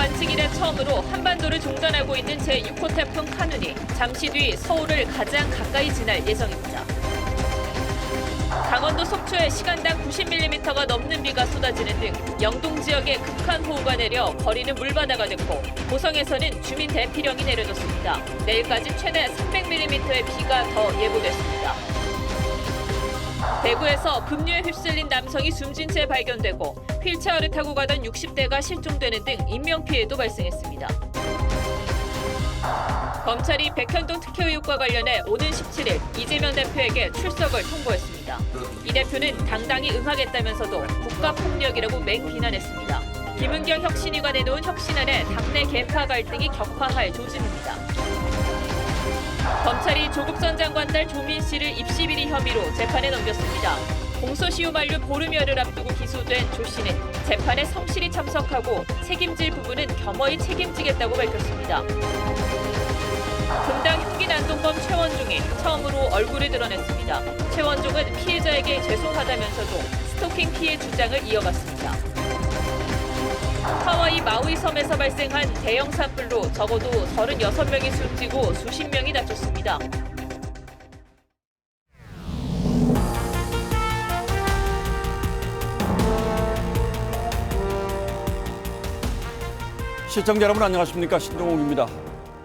관측 이래 처음으로 한반도를 종전하고 있는 제6호 태풍 카눈이 잠시 뒤 서울을 가장 가까이 지날 예정입니다. 강원도 속초에 시간당 90mm가 넘는 비가 쏟아지는 등 영동 지역에 극한 호우가 내려 거리는 물바다가 됐고 고성에서는 주민 대피령이 내려졌습니다. 내일까지 최대 300mm의 비가 더 예보됐습니다. 대구에서 급류에 휩쓸린 남성이 숨진 채 발견되고 휠체어를 타고 가던 60대가 실종되는 등 인명피해도 발생했습니다. 검찰이 백현동 특혜 의혹과 관련해 오는 17일 이재명 대표에게 출석을 통보했습니다. 이 대표는 당당히 응하겠다면서도 국가폭력이라고 맹비난했습니다. 김은경 혁신위가 내놓은 혁신안에 당내 계파 갈등이 격화할 조짐입니다. 검찰이 조국 전 장관 딸 조민 씨를 입시 비리 혐의로 재판에 넘겼습니다. 공소시효 만료 보름여를 앞두고 기소된 조 씨는 재판에 성실히 참석하고 책임질 부분은 겸허히 책임지겠다고 밝혔습니다. 금당 흉기 난동범 최원종이 처음으로 얼굴을 드러냈습니다. 최원종은 피해자에게 죄송하다면서도 스토킹 피해 주장을 이어갔습니다. 하와이 마우이 섬에서 발생한 대형 산불로 적어도 36명이 숨지고 수십 명이 다쳤습니다. 시청자 여러분 안녕하십니까? 신동욱입니다.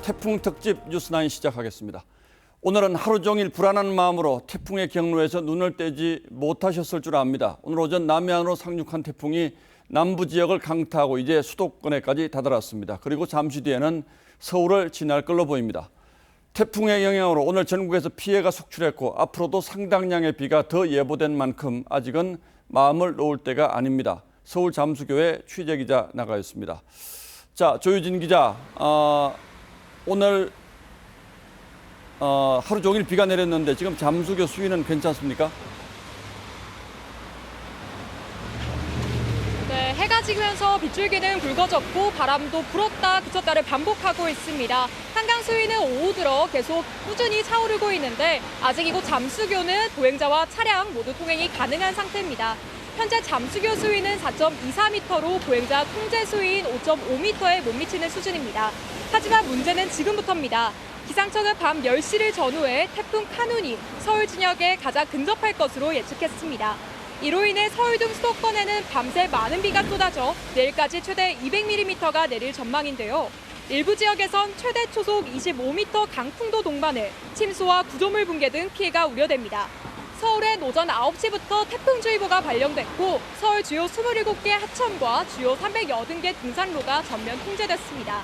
태풍 특집 뉴스9 시작하겠습니다. 오늘은 하루 종일 불안한 마음으로 태풍의 경로에서 눈을 떼지 못하셨을 줄 압니다. 오늘 오전 남해안으로 상륙한 태풍이 남부 지역을 강타하고 이제 수도권에까지 다다랐습니다. 그리고 잠시 뒤에는 서울을 지날 걸로 보입니다. 태풍의 영향으로 오늘 전국에서 피해가 속출했고 앞으로도 상당량의 비가 더 예보된 만큼 아직은 마음을 놓을 때가 아닙니다. 서울 잠수교에 취재기자 나가 있습니다. 자, 조유진 기자, 오늘 하루 종일 비가 내렸는데 지금 잠수교 수위는 괜찮습니까? 네, 해가 지면서 빗줄기는 굵어졌고 바람도 불었다 그쳤다를 반복하고 있습니다. 한강 수위는 오후 들어 계속 꾸준히 차오르고 있는데 아직 이곳 잠수교는 보행자와 차량 모두 통행이 가능한 상태입니다. 현재 잠수교 수위는 4.24m로 보행자 통제 수위인 5.5m에 못 미치는 수준입니다. 하지만 문제는 지금부터입니다. 기상청은 밤 10시를 전후해 태풍 카눈이 서울 진역에 가장 근접할 것으로 예측했습니다. 이로 인해 서울 등 수도권에는 밤새 많은 비가 쏟아져 내일까지 최대 200mm가 내릴 전망인데요. 일부 지역에선 최대 초속 25m 강풍도 동반해 침수와 구조물 붕괴 등 피해가 우려됩니다. 서울엔 오전 9시부터 태풍주의보가 발령됐고 서울 주요 27개 하천과 주요 380개 등산로가 전면 통제됐습니다.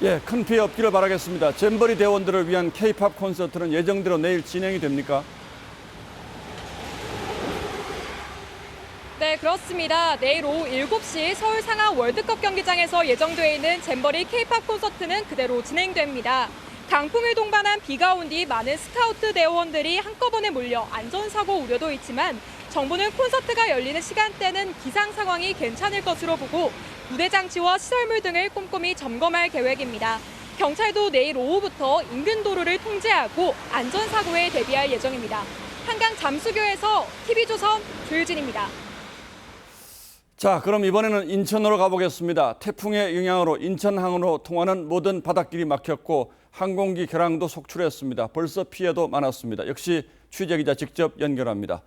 예, 큰 피해 없기를 바라겠습니다. 잼버리 대원들을 위한 K-팝 콘서트는 예정대로 내일 진행이 됩니까? 네, 그렇습니다. 내일 오후 7시 서울 상하 월드컵 경기장에서 예정돼 있는 잼버리 K-팝 콘서트는 그대로 진행됩니다. 강풍을 동반한 비가 온 뒤 많은 스카우트 대원들이 한꺼번에 몰려 안전사고 우려도 있지만 정부는 콘서트가 열리는 시간대는 기상 상황이 괜찮을 것으로 보고 무대 장치와 시설물 등을 꼼꼼히 점검할 계획입니다. 경찰도 내일 오후부터 인근 도로를 통제하고 안전사고에 대비할 예정입니다. 한강 잠수교에서 TV조선 조유진입니다. 자, 그럼 이번에는 인천으로 가보겠습니다. 태풍의 영향으로 인천항으로 통하는 모든 바닷길이 막혔고 항공기 결항도 속출했습니다. 벌써 피해도 많았습니다. 역시 취재기자 직접 연결합니다.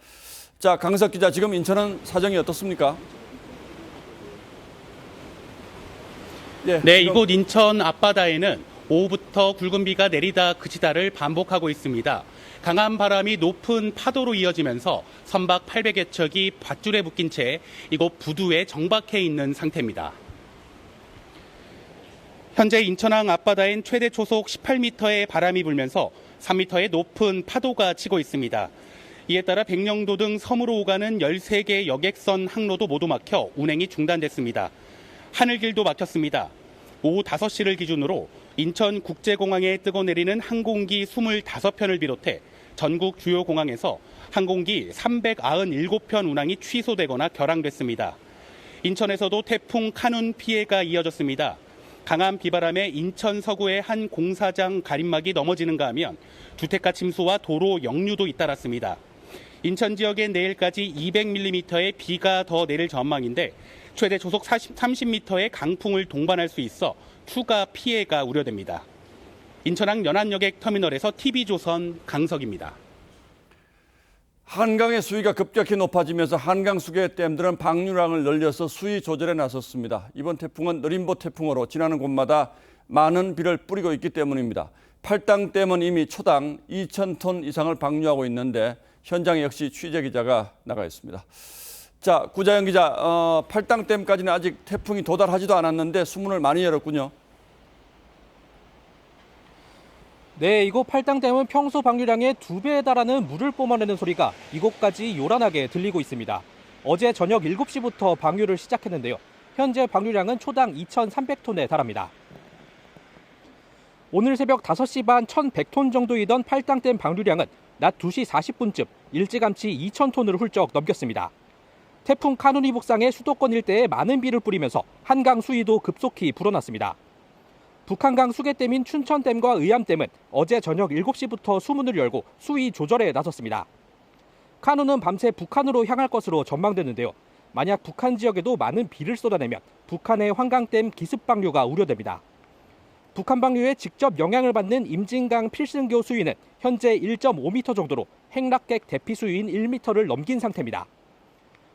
자, 강석 기자, 지금 인천은 사정이 어떻습니까? 네, 이곳 인천 앞바다에는 오후부터 굵은 비가 내리다 그치다를 반복하고 있습니다. 강한 바람이 높은 파도로 이어지면서 선박 800여 척이 밧줄에 묶인 채 이곳 부두에 정박해 있는 상태입니다. 현재 인천항 앞바다엔 최대 초속 18m의 바람이 불면서 3m의 높은 파도가 치고 있습니다. 이에 따라 백령도 등 섬으로 오가는 13개 여객선 항로도 모두 막혀 운행이 중단됐습니다. 하늘길도 막혔습니다. 오후 5시를 기준으로 인천국제공항에 뜨고내리는 항공기 25편을 비롯해 전국 주요 공항에서 항공기 397편 운항이 취소되거나 결항됐습니다. 인천에서도 태풍 카눈 피해가 이어졌습니다. 강한 비바람에 인천 서구의 한 공사장 가림막이 넘어지는가 하면 주택가 침수와 도로 역류도 잇따랐습니다. 인천 지역엔 내일까지 200mm의 비가 더 내릴 전망인데 최대 초속 30m의 강풍을 동반할 수 있어 추가 피해가 우려됩니다. 인천항 연안여객 터미널에서 TV조선 강석입니다. 한강의 수위가 급격히 높아지면서 한강 수계 댐들은 방류량을 늘려서 수위 조절에 나섰습니다. 이번 태풍은 느림보 태풍으로 지나는 곳마다 많은 비를 뿌리고 있기 때문입니다. 팔당댐은 이미 초당 2,000톤 이상을 방류하고 있는데 현장에 역시 취재기자가 나가 있습니다. 자, 구자영 기자, 팔당댐까지는 아직 태풍이 도달하지도 않았는데 수문을 많이 열었군요. 네, 이곳 팔당댐은 평소 방류량의 2배에 달하는 물을 뿜어내는 소리가 이곳까지 요란하게 들리고 있습니다. 어제 저녁 7시부터 방류를 시작했는데요. 현재 방류량은 초당 2,300톤에 달합니다. 오늘 새벽 5시 반 1,100톤 정도이던 팔당댐 방류량은 낮 2시 40분쯤 일찌감치 2,000톤을 훌쩍 넘겼습니다. 태풍 카눈이 북상해 수도권 일대에 많은 비를 뿌리면서 한강 수위도 급속히 불어났습니다. 북한강 수계댐인 춘천댐과 의암댐은 어제 저녁 7시부터 수문을 열고 수위 조절에 나섰습니다. 카눈은 밤새 북한으로 향할 것으로 전망되는데요. 만약 북한 지역에도 많은 비를 쏟아내면 북한의 환강댐 기습 방류가 우려됩니다. 북한 방류에 직접 영향을 받는 임진강 필승교 수위는 현재 1.5m 정도로 행락객 대피 수위인 1m를 넘긴 상태입니다.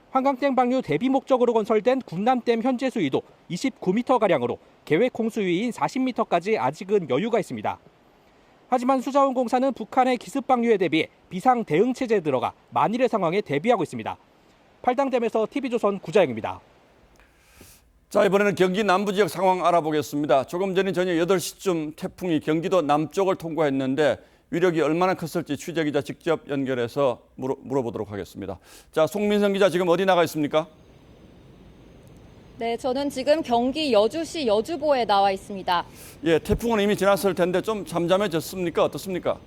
환강댐 방류 대비 목적으로 건설된 군남댐 현재 수위도 29m가량으로 계획 홍수위인 40m까지 아직은 여유가 있습니다. 하지만 수자원공사는 북한의 기습 방류에 대비해 비상 대응 체제에 들어가 만일의 상황에 대비하고 있습니다. 팔당댐에서 TV조선 구자영입니다. 자, 이번에는 경기 남부 지역 상황 알아보겠습니다. 조금 전인 저녁 8시쯤 태풍이 경기도 남쪽을 통과했는데 위력이 얼마나 컸을지 취재기자 직접 연결해서 물어보도록 하겠습니다. 자, 송민성 기자 지금 어디 나가 있습니까? 네, 저는 지금 경기 여주시 여주보에 나와 있습니다. 예, 태풍은 이미 지났을 텐데 좀 잠잠해졌습니까? 어떻습니까?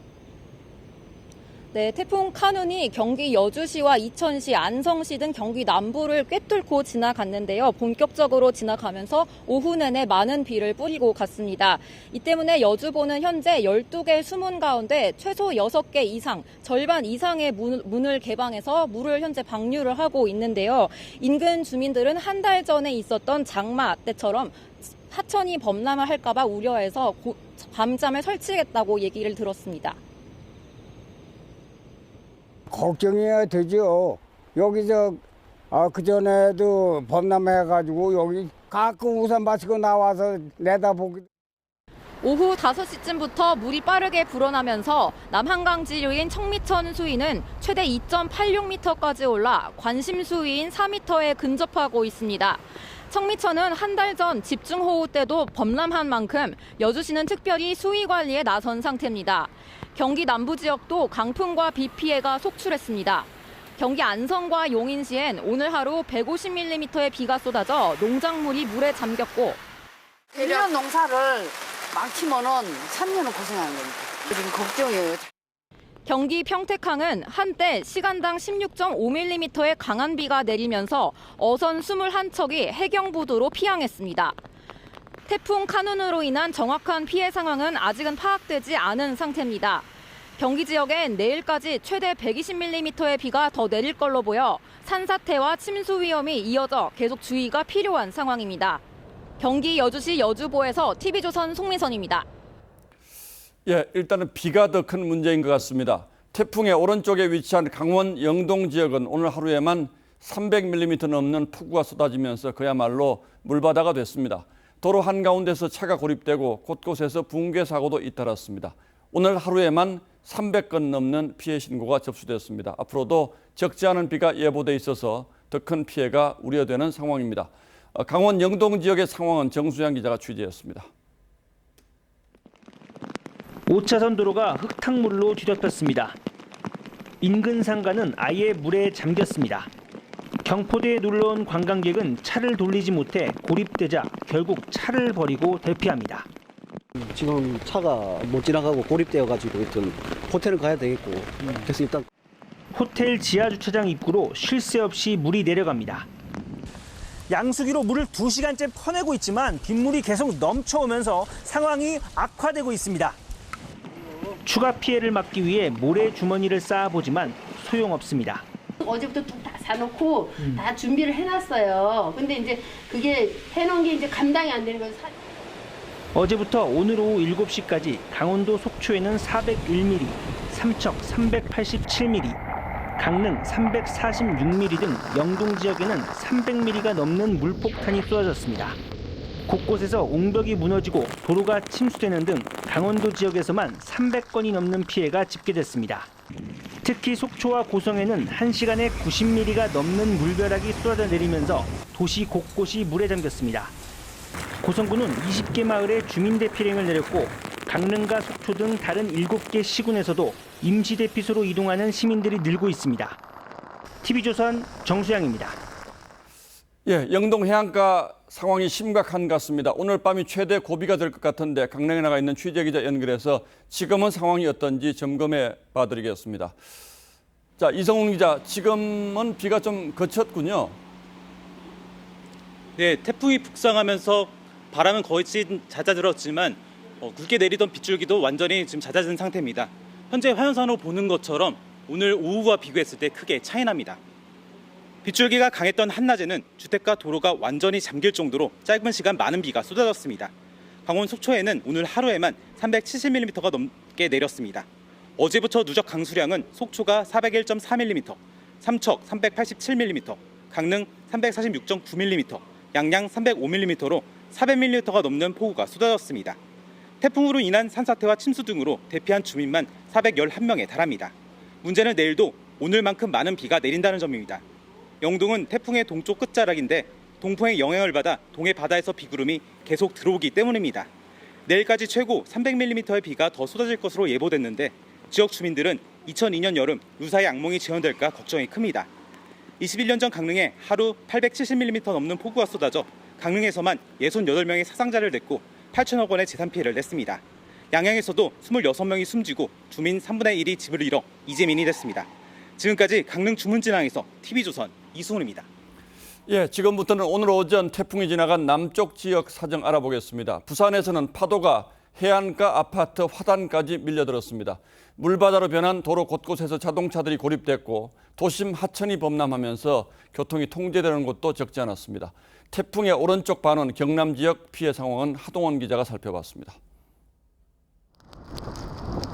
네, 태풍 카눈이 경기 여주시와 이천시, 안성시 등 경기 남부를 꿰뚫고 지나갔는데요. 본격적으로 지나가면서 오후 내내 많은 비를 뿌리고 갔습니다. 이 때문에 여주보는 현재 12개 수문 가운데 최소 6개 이상, 절반 이상의 문을 개방해서 물을 현재 방류를 하고 있는데요. 인근 주민들은 한 달 전에 있었던 장마 때처럼 하천이 범람할까 봐 우려해서 밤잠을 설치겠다고 얘기를 들었습니다. 걱정해야 되죠. 여기서 그전에도 범람해가지고 여기 가끔 우산 마시고 나와서 내다보기. 오후 5시쯤부터 물이 빠르게 불어나면서 남한강 지류인 청미천 수위는 최대 2.86m까지 올라 관심 수위인 4m에 근접하고 있습니다. 청미천은 한 달 전 집중호우 때도 범람한 만큼 여주시는 특별히 수위 관리에 나선 상태입니다. 경기 남부 지역도 강풍과 비 피해가 속출했습니다. 경기 안성과 용인시엔 오늘 하루 150mm의 비가 쏟아져 농작물이 물에 잠겼고 1년 농사를 망치면은 3년은 고생하는 겁니다. 지금 걱정이에요. 경기 평택항은 한때 시간당 16.5mm의 강한 비가 내리면서 어선 21척이 해경부두로 피항했습니다. 태풍 카눈으로 인한 정확한 피해 상황은 아직은 파악되지 않은 상태입니다. 경기 지역엔 내일까지 최대 120mm의 비가 더 내릴 걸로 보여 산사태와 침수 위험이 이어져 계속 주의가 필요한 상황입니다. 경기 여주시 여주보에서 TV조선 송민선입니다. 예, 일단은 비가 더 큰 문제인 것 같습니다. 태풍의 오른쪽에 위치한 강원 영동 지역은 오늘 하루에만 300mm 넘는 폭우가 쏟아지면서 그야말로 물바다가 됐습니다. 도로 한가운데서 차가 고립되고 곳곳에서 붕괴 사고도 잇따랐습니다. 오늘 하루에만 300건 넘는 피해 신고가 접수됐습니다. 앞으로도 적지 않은 비가 예보돼 있어서 더 큰 피해가 우려되는 상황입니다. 강원 영동 지역의 상황은 정수양 기자가 취재했습니다. 5차선 도로가 흙탕물로 뒤덮였습니다. 인근 상가는 아예 물에 잠겼습니다. 경포대에 놀러온 관광객은 차를 돌리지 못해 고립되자 결국 차를 버리고 대피합니다. 지금 차가 못 지나가고 고립되어가지고 일단 호텔을 가야 되겠고 그래서 일단 호텔 지하주차장 입구로 쉴 새 없이 물이 내려갑니다. 양수기로 물을 2시간째 퍼내고 있지만 빗물이 계속 넘쳐오면서 상황이 악화되고 있습니다. 추가 피해를 막기 위해 모래 주머니를 쌓아보지만 소용없습니다. 어제부터 뚝 다 사놓고 다 준비를 해놨어요. 근데 이제 그게 해놓은 게 이제 감당이 안 되는 거예요. 어제부터 오늘 오후 7시까지 강원도 속초에는 401mm, 삼척 387mm, 강릉 346mm 등 영동 지역에는 300mm가 넘는 물폭탄이 쏟아졌습니다. 곳곳에서 옹벽이 무너지고 도로가 침수되는 등 강원도 지역에서만 300건이 넘는 피해가 집계됐습니다. 특히 속초와 고성에는 1시간에 90mm가 넘는 물벼락이 쏟아져 내리면서 도시 곳곳이 물에 잠겼습니다. 고성군은 20개 마을에 주민대피령을 내렸고 강릉과 속초 등 다른 7개 시군에서도 임시대피소로 이동하는 시민들이 늘고 있습니다. TV조선 정수양입니다. 예, 영동 해안가 상황이 심각한 것 같습니다. 오늘 밤이 최대 고비가 될 것 같은데 강릉에 나가 있는 취재기자 연결해서 지금은 상황이 어떤지 점검해 봐드리겠습니다. 자, 이성훈 기자, 지금은 비가 좀 그쳤군요. 네, 태풍이 북상하면서 바람은 거의 잦아들었지만 굵게 내리던 빗줄기도 완전히 지금 잦아든 상태입니다. 현재 화면상으로 보는 것처럼 오늘 오후와 비교했을 때 크게 차이 납니다. 빗줄기가 강했던 한낮에는 주택과 도로가 완전히 잠길 정도로 짧은 시간 많은 비가 쏟아졌습니다. 강원 속초에는 오늘 하루에만 370mm가 넘게 내렸습니다. 어제부터 누적 강수량은 속초가 401.4mm, 삼척 387mm, 강릉 346.9mm, 양양 305mm로 400mm가 넘는 폭우가 쏟아졌습니다. 태풍으로 인한 산사태와 침수 등으로 대피한 주민만 411명에 달합니다. 문제는 내일도 오늘만큼 많은 비가 내린다는 점입니다. 영동은 태풍의 동쪽 끝자락인데 동풍의 영향을 받아 동해 바다에서 비구름이 계속 들어오기 때문입니다. 내일까지 최고 300mm의 비가 더 쏟아질 것으로 예보됐는데 지역 주민들은 2002년 여름 루사의 악몽이 재현될까 걱정이 큽니다. 21년 전 강릉에 하루 870mm 넘는 폭우가 쏟아져 강릉에서만 68명의 사상자를 냈고 8천억 원의 재산 피해를 냈습니다. 양양에서도 26명이 숨지고 주민 3분의 1이 집을 잃어 이재민이 됐습니다. 지금까지 강릉 주문진항에서 TV조선 이승훈입니다. 예, 지금부터는 오늘 오전 태풍이 지나간 남쪽 지역 사정 알아보겠습니다. 부산에서는 파도가 해안가 아파트 화단까지 밀려들었습니다. 물바다로 변한 도로 곳곳에서 자동차들이 고립됐고 도심 하천이 범람하면서 교통이 통제되는 곳도 적지 않았습니다. 태풍의 오른쪽 반원 경남 지역 피해 상황은 하동원 기자가 살펴봤습니다.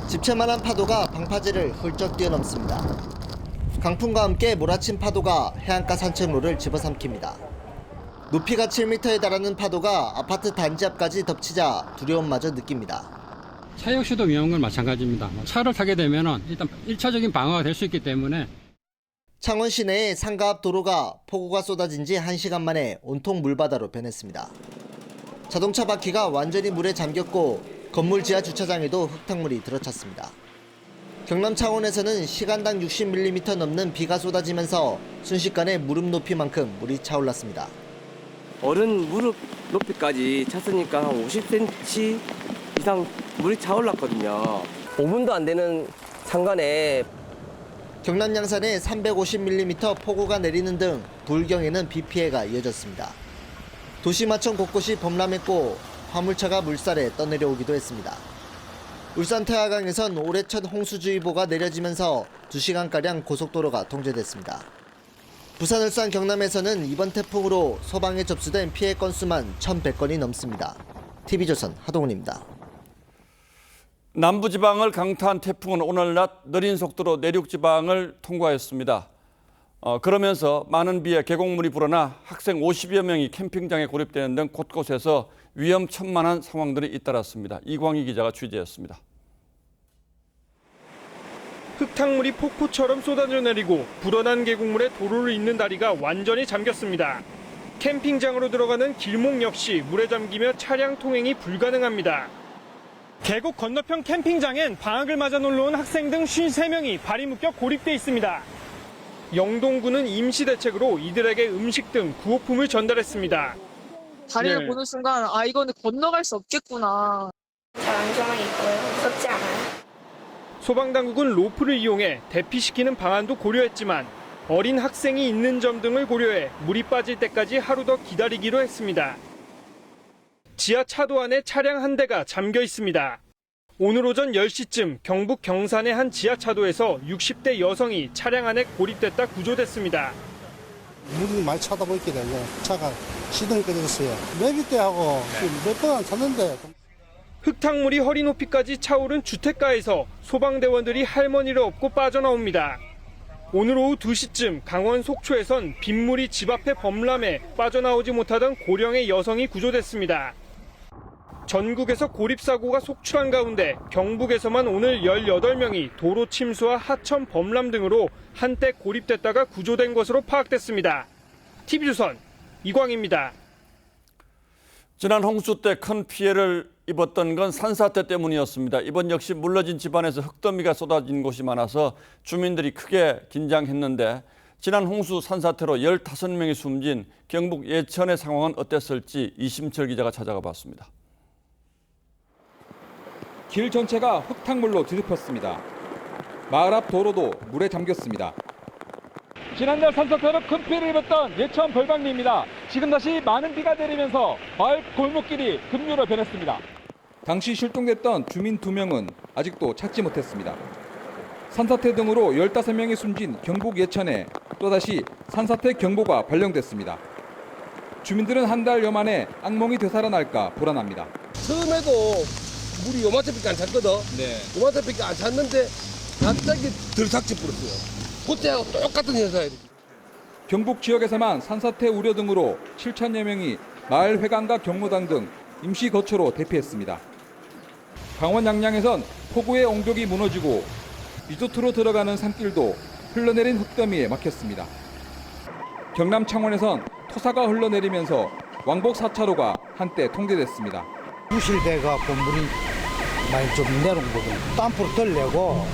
집채만한 파도가 방파제를 훌쩍 뛰어넘습니다. 강풍과 함께 몰아친 파도가 해안가 산책로를 집어삼킵니다. 높이가 7m에 달하는 파도가 아파트 단지 앞까지 덮치자 두려움마저 느낍니다. 차 역시도 위험한 건 마찬가지입니다. 차를 타게 되면 일단 1차적인 방어가 될 수 있기 때문에. 창원 시내의 상가 앞 도로가 폭우가 쏟아진 지 1시간 만에 온통 물바다로 변했습니다. 자동차 바퀴가 완전히 물에 잠겼고 건물 지하 주차장에도 흙탕물이 들어찼습니다. 경남 창원에서는 시간당 60mm 넘는 비가 쏟아지면서 순식간에 무릎 높이만큼 물이 차올랐습니다. 어른 무릎 높이까지 찼으니까 한 50cm 이상 물이 차올랐거든요. 5분도 안 되는 상간에 경남 양산에 350mm 폭우가 내리는 등 불경에는 비 피해가 이어졌습니다. 도시마천 곳곳이 범람했고 화물차가 물살에 떠내려오기도 했습니다. 울산 태화강에선 올해 첫 홍수주의보가 내려지면서 2시간가량 고속도로가 통제됐습니다. 부산, 울산, 경남에서는 이번 태풍으로 소방에 접수된 피해 건수만 1,100건이 넘습니다. TV조선 하동훈입니다. 남부지방을 강타한 태풍은 오늘 낮 느린 속도로 내륙지방을 통과했습니다. 그러면서 많은 비에 계곡물이 불어나 학생 50여 명이 캠핑장에 고립되는 등 곳곳에서 위험천만한 상황들이 잇따랐습니다. 이광희 기자가 취재했습니다. 흙탕물이 폭포처럼 쏟아져 내리고 불어난 계곡물에 도로를 잇는 다리가 완전히 잠겼습니다. 캠핑장으로 들어가는 길목 역시 물에 잠기며 차량 통행이 불가능합니다. 계곡 건너편 캠핑장엔 방학을 맞아 놀러 온 학생 등 53명이 발이 묶여 고립돼 있습니다. 영동군은 임시대책으로 이들에게 음식 등 구호품을 전달했습니다. 다리를 보는 순간 이거는 건너갈 수 없겠구나. 잘 안전하겠고요. 무섭지 않아요. 소방당국은 로프를 이용해 대피시키는 방안도 고려했지만 어린 학생이 있는 점 등을 고려해 물이 빠질 때까지 하루 더 기다리기로 했습니다. 지하 차도 안에 차량 한 대가 잠겨 있습니다. 오늘 오전 10시쯤 경북 경산의 한 지하차도에서 60대 여성이 차량 안에 고립됐다 구조됐습니다. 물이 많이 차다 보니까 차가 시동이 꺼졌어요. 내비대하고 몇 번 안 찼는데. 흙탕물이 허리 높이까지 차오른 주택가에서 소방대원들이 할머니를 업고 빠져나옵니다. 오늘 오후 2시쯤 강원 속초에선 빗물이 집 앞에 범람해 빠져나오지 못하던 고령의 여성이 구조됐습니다. 전국에서 고립사고가 속출한 가운데 경북에서만 오늘 18명이 도로 침수와 하천 범람 등으로 한때 고립됐다가 구조된 것으로 파악됐습니다. TV조선 이광입니다. 지난 홍수 때 큰 피해를 입었던 건 산사태 때문이었습니다. 이번 역시 물러진 집안에서 흙더미가 쏟아진 곳이 많아서 주민들이 크게 긴장했는데 지난 홍수 산사태로 15명이 숨진 경북 예천의 상황은 어땠을지 이심철 기자가 찾아가 봤습니다. 길 전체가 흙탕물로 뒤덮였습니다. 마을 앞 도로도 물에 잠겼습니다. 지난달 산사태로 큰 피해를 입었던 예천 벌방리입니다. 지금 다시 많은 비가 내리면서 마을 골목길이 급류로 변했습니다. 당시 실종됐던 주민 2명은 아직도 찾지 못했습니다. 산사태 등으로 15명이 숨진 경북 예천에 또다시 산사태 경보가 발령됐습니다. 주민들은 한 달여 만에 악몽이 되살아날까 불안합니다. 처음에도 물이 요만큼밖에 안 찼거든. 요만큼밖에 안 찼는데 갑자기 들삭지 뿌렸어요. 그때하고 똑같은 현상이에요. 경북 지역에서만 산사태 우려 등으로 7천여 명이 마을 회관과 경로당 등 임시 거처로 대피했습니다. 강원 양양에선 폭우에 옹벽이 무너지고 리조트로 들어가는 산길도 흘러내린 흙더미에 막혔습니다. 경남 창원에선 토사가 흘러내리면서 왕복 4차로가 한때 통제됐습니다. 부실돼가 물이 많이 좀 내려온 거거든요. 땀프로 덜내고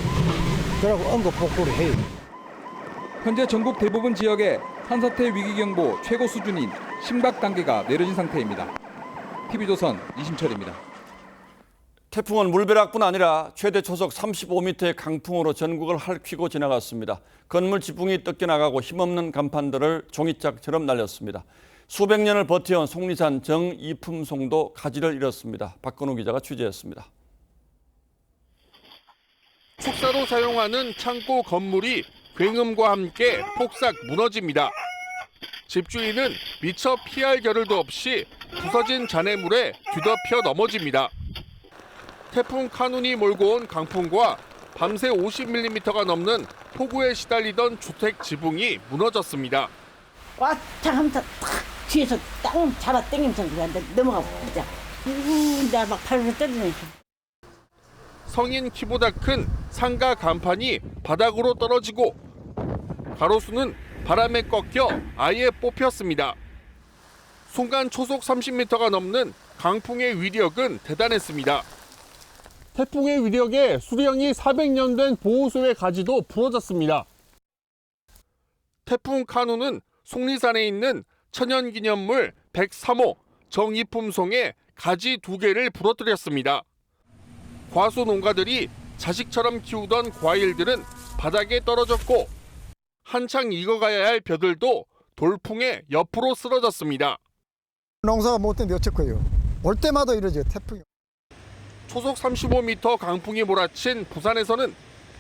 그러고 응급 복구를 해요. 현재 전국 대부분 지역에 산사태 위기경보 최고 수준인 심각 단계가 내려진 상태입니다. TV조선 이심철입니다. 태풍은 물벼락뿐 아니라 최대 초속 35m의 강풍으로 전국을 핥히고 지나갔습니다. 건물 지붕이 뜯겨나가고 힘없는 간판들을 종이짝처럼 날렸습니다. 수백 년을 버텨온 속리산 정이품송도 가지를 잃었습니다. 박건우 기자가 취재했습니다. 축사로 사용하는 창고 건물이 굉음과 함께 폭삭 무너집니다. 집주인은 미처 피할 겨를도 없이 부서진 잔해물에 뒤덮여 넘어집니다. 태풍 카눈이 몰고 온 강풍과 밤새 50mm가 넘는 폭우에 시달리던 주택 지붕이 무너졌습니다. 왔다 하면서 탁 뒤에서 땅 잡아 당기면서 넘어가고 진짜 내가 막 팔을 때리네. 성인 키보다 큰 상가 간판이 바닥으로 떨어지고 가로수는 바람에 꺾여 아예 뽑혔습니다. 순간 초속 30m가 넘는 강풍의 위력은 대단했습니다. 태풍의 위력에 수령이 400년 된 보호소의 가지도 부러졌습니다. 태풍 카눈은 속리산에 있는 천연기념물 103호 정이품송의 가지 2개를 부러뜨렸습니다. 과수 농가들이 자식처럼 키우던 과일들은 바닥에 떨어졌고 한창 익어가야 할 벼들도 돌풍에 옆으로 쓰러졌습니다. 농사가 못 되는데 어쩔 올 때마다 이러죠, 태풍이. 초속 35m 강풍이 몰아친 부산에서는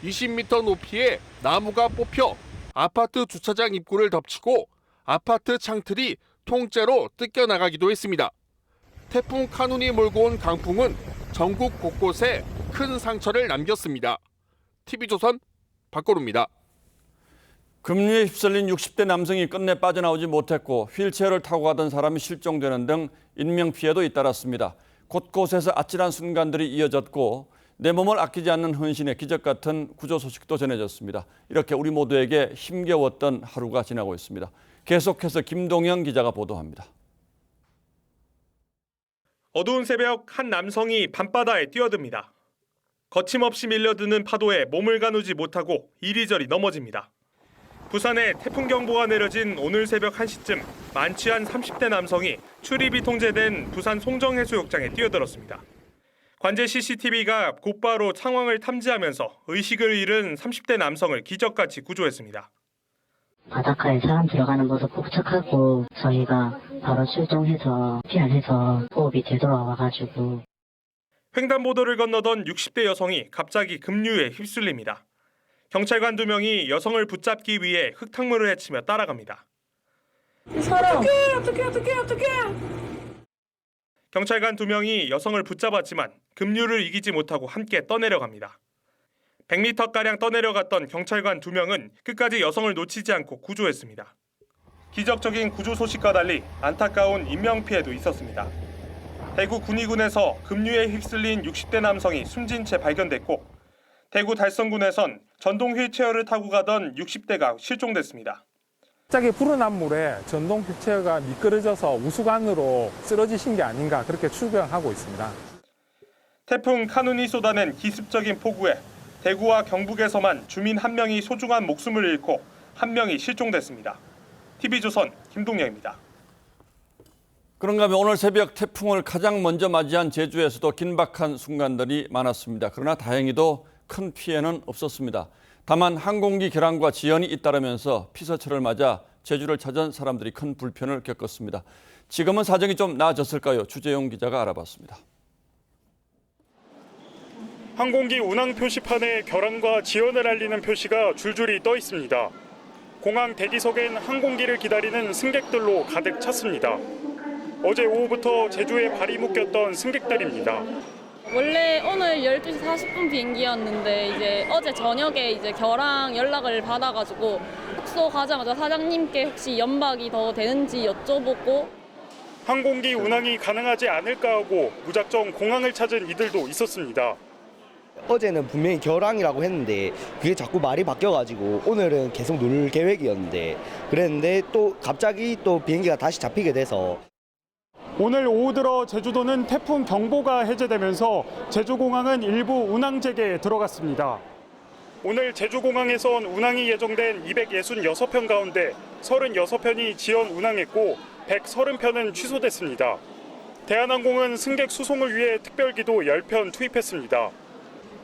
20m 높이의 나무가 뽑혀 아파트 주차장 입구를 덮치고 아파트 창틀이 통째로 뜯겨나가기도 했습니다. 태풍 카눈이 몰고 온 강풍은 전국 곳곳에 큰 상처를 남겼습니다. TV조선 박건우입니다. 급류에 휩쓸린 60대 남성이 끝내 빠져나오지 못했고 휠체어를 타고 가던 사람이 실종되는 등 인명피해도 잇따랐습니다. 곳곳에서 아찔한 순간들이 이어졌고 내 몸을 아끼지 않는 헌신의 기적 같은 구조 소식도 전해졌습니다. 이렇게 우리 모두에게 힘겨웠던 하루가 지나고 있습니다. 계속해서 김동영 기자가 보도합니다. 어두운 새벽 한 남성이 밤바다에 뛰어듭니다. 거침없이 밀려드는 파도에 몸을 가누지 못하고 이리저리 넘어집니다. 부산에 태풍 경보가 내려진 오늘 새벽 1시쯤 만취한 30대 남성이 출입이 통제된 부산 송정해수욕장에 뛰어들었습니다. 관제 CCTV가 곧바로 상황을 탐지하면서 의식을 잃은 30대 남성을 기적같이 구조했습니다. 바닷가에 사람 들어가는 모습 포착하고 저희가 바로 출동해서 피안해서 호흡이 되돌아와가지고. 횡단보도를 건너던 60대 여성이 갑자기 급류에 휩쓸립니다. 경찰관 2명이 여성을 붙잡기 위해 흙탕물을 헤치며 따라갑니다. 어떡해. 경찰관 2명이 여성을 붙잡았지만 급류를 이기지 못하고 함께 떠내려갑니다. 100m가량 떠내려갔던 경찰관 2명은 끝까지 여성을 놓치지 않고 구조했습니다. 기적적인 구조 소식과 달리 안타까운 인명피해도 있었습니다. 대구 군위군에서 급류에 휩쓸린 60대 남성이 숨진 채 발견됐고 대구 달성군에선 전동 휠체어를 타고 가던 60대가 실종됐습니다. 갑자기 불어난 물에 전동 휠체어가 미끄러져서 우수관으로 쓰러지신 게 아닌가 그렇게 추정하고 있습니다. 태풍 카눈이 쏟아낸 기습적인 폭우에 대구와 경북에서만 주민 1명이 소중한 목숨을 잃고 1명이 실종됐습니다. TV조선 김동영입니다. 그런가 하면 오늘 새벽 태풍을 가장 먼저 맞이한 제주에서도 긴박한 순간들이 많았습니다. 그러나 다행히도 큰 피해는 없었습니다. 다만 항공기 결항과 지연이 잇따르면서 피서철을 맞아 제주를 찾은 사람들이 큰 불편을 겪었습니다. 지금은 사정이 좀 나아졌을까요? 주재용 기자가 알아봤습니다. 항공기 운항 표시판에 결항과 지연을 알리는 표시가 줄줄이 떠 있습니다. 공항 대기석엔 항공기를 기다리는 승객들로 가득 찼습니다. 어제 오후부터 제주에 발이 묶였던 승객들입니다. 원래 오늘 12시 40분 비행기였는데 이제 어제 저녁에 이제 결항 연락을 받아가지고 숙소 가자마자 사장님께 혹시 연박이 더 되는지 여쭤보고 항공기 운항이 가능하지 않을까 하고 무작정 공항을 찾은 이들도 있었습니다. 어제는 분명히 결항이라고 했는데 그게 자꾸 말이 바뀌어가지고 오늘은 계속 놀 계획이었는데 그랬는데 또 갑자기 또 비행기가 다시 잡히게 돼서 오늘 오후 들어 제주도는 태풍 경보가 해제되면서 제주공항은 일부 운항 재개에 들어갔습니다. 오늘 제주공항에선 운항이 예정된 266편 가운데 36편이 지연 운항했고 130편은 취소됐습니다. 대한항공은 승객 수송을 위해 특별기도 10편 투입했습니다.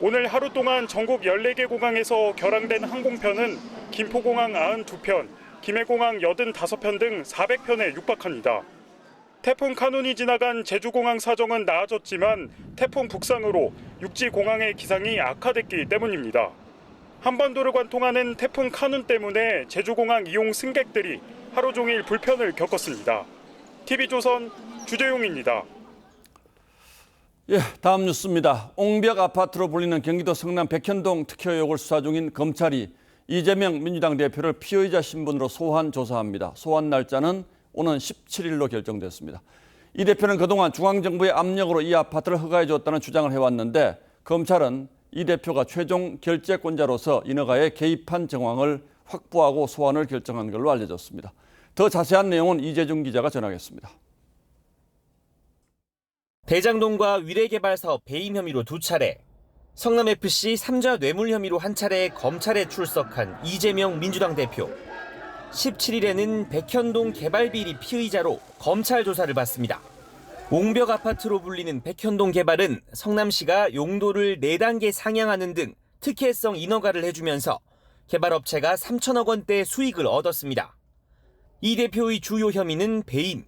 오늘 하루 동안 전국 14개 공항에서 결항된 항공편은 김포공항 92편, 김해공항 85편 등 400편에 육박합니다. 태풍 카눈이 지나간 제주공항 사정은 나아졌지만 태풍 북상으로 육지공항의 기상이 악화됐기 때문입니다. 한반도를 관통하는 태풍 카눈 때문에 제주공항 이용 승객들이 하루 종일 불편을 겪었습니다. TV조선 주재용입니다. 예, 다음 뉴스입니다. 옹벽 아파트로 불리는 경기도 성남 백현동 특혜 의혹을 수사 중인 검찰이 이재명 민주당 대표를 피의자 신분으로 소환 조사합니다. 소환 날짜는 오는 17일로 결정됐습니다. 이 대표는 그동안 중앙정부의 압력으로 이 아파트를 허가해 줬다는 주장을 해왔는데 검찰은 이 대표가 최종 결재권자로서 인허가에 개입한 정황을 확보하고 소환을 결정한 걸로 알려졌습니다. 더 자세한 내용은 이재중 기자가 전하겠습니다. 대장동과 위례개발사업 배임 혐의로 2차례, 성남FC 3자 뇌물 혐의로 한 차례 검찰에 출석한 이재명 민주당 대표. 17일에는 백현동 개발비리 피의자로 검찰 조사를 받습니다. 옹벽 아파트로 불리는 백현동 개발은 성남시가 용도를 4단계 상향하는 등 특혜성 인허가를 해주면서 개발업체가 3천억 원대 수익을 얻었습니다. 이 대표의 주요 혐의는 배임.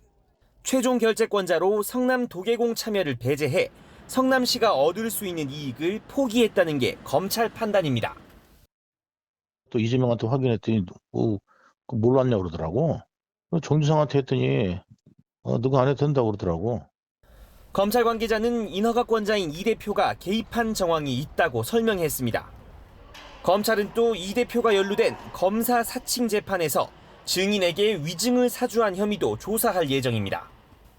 최종 결재권자로 성남 도계공 참여를 배제해 성남시가 얻을 수 있는 이익을 포기했다는 게 검찰 판단입니다. 또 이재명한테 확인했더니 뭘 왔냐고 그러더라고. 정주성한테 했더니 누가 안 해도 된다고 그러더라고. 검찰 관계자는 인허가권자인 이 대표가 개입한 정황이 있다고 설명했습니다. 검찰은 또 이 대표가 연루된 검사 사칭 재판에서 증인에게 위증을 사주한 혐의도 조사할 예정입니다.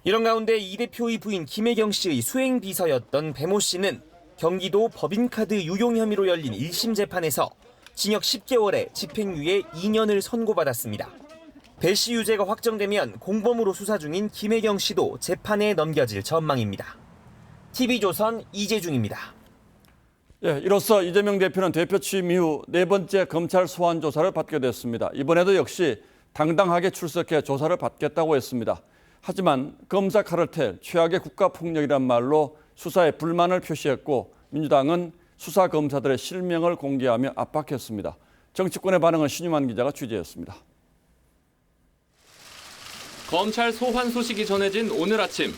이런 가운데 이 대표의 부인 김혜경 씨의 수행비서였던 배모 씨는 경기도 법인카드 유용 혐의로 열린 1심 재판에서 징역 10개월에 집행유예 2년을 선고받았습니다. 배 씨 유죄가 확정되면 공범으로 수사 중인 김혜경 씨도 재판에 넘겨질 전망입니다. TV조선 이재중입니다. 예, 이로써 이재명 대표는 대표 취임 이후 4번째 검찰 소환 조사를 받게 됐습니다. 이번에도 역시 당당하게 출석해 조사를 받겠다고 했습니다. 하지만 검사 카르텔, 최악의 국가폭력이란 말로 수사에 불만을 표시했고 민주당은 수사 검사들의 실명을 공개하며 압박했습니다. 정치권의 반응은 신유만 기자가 취재했습니다. 검찰 소환 소식이 전해진 오늘 아침,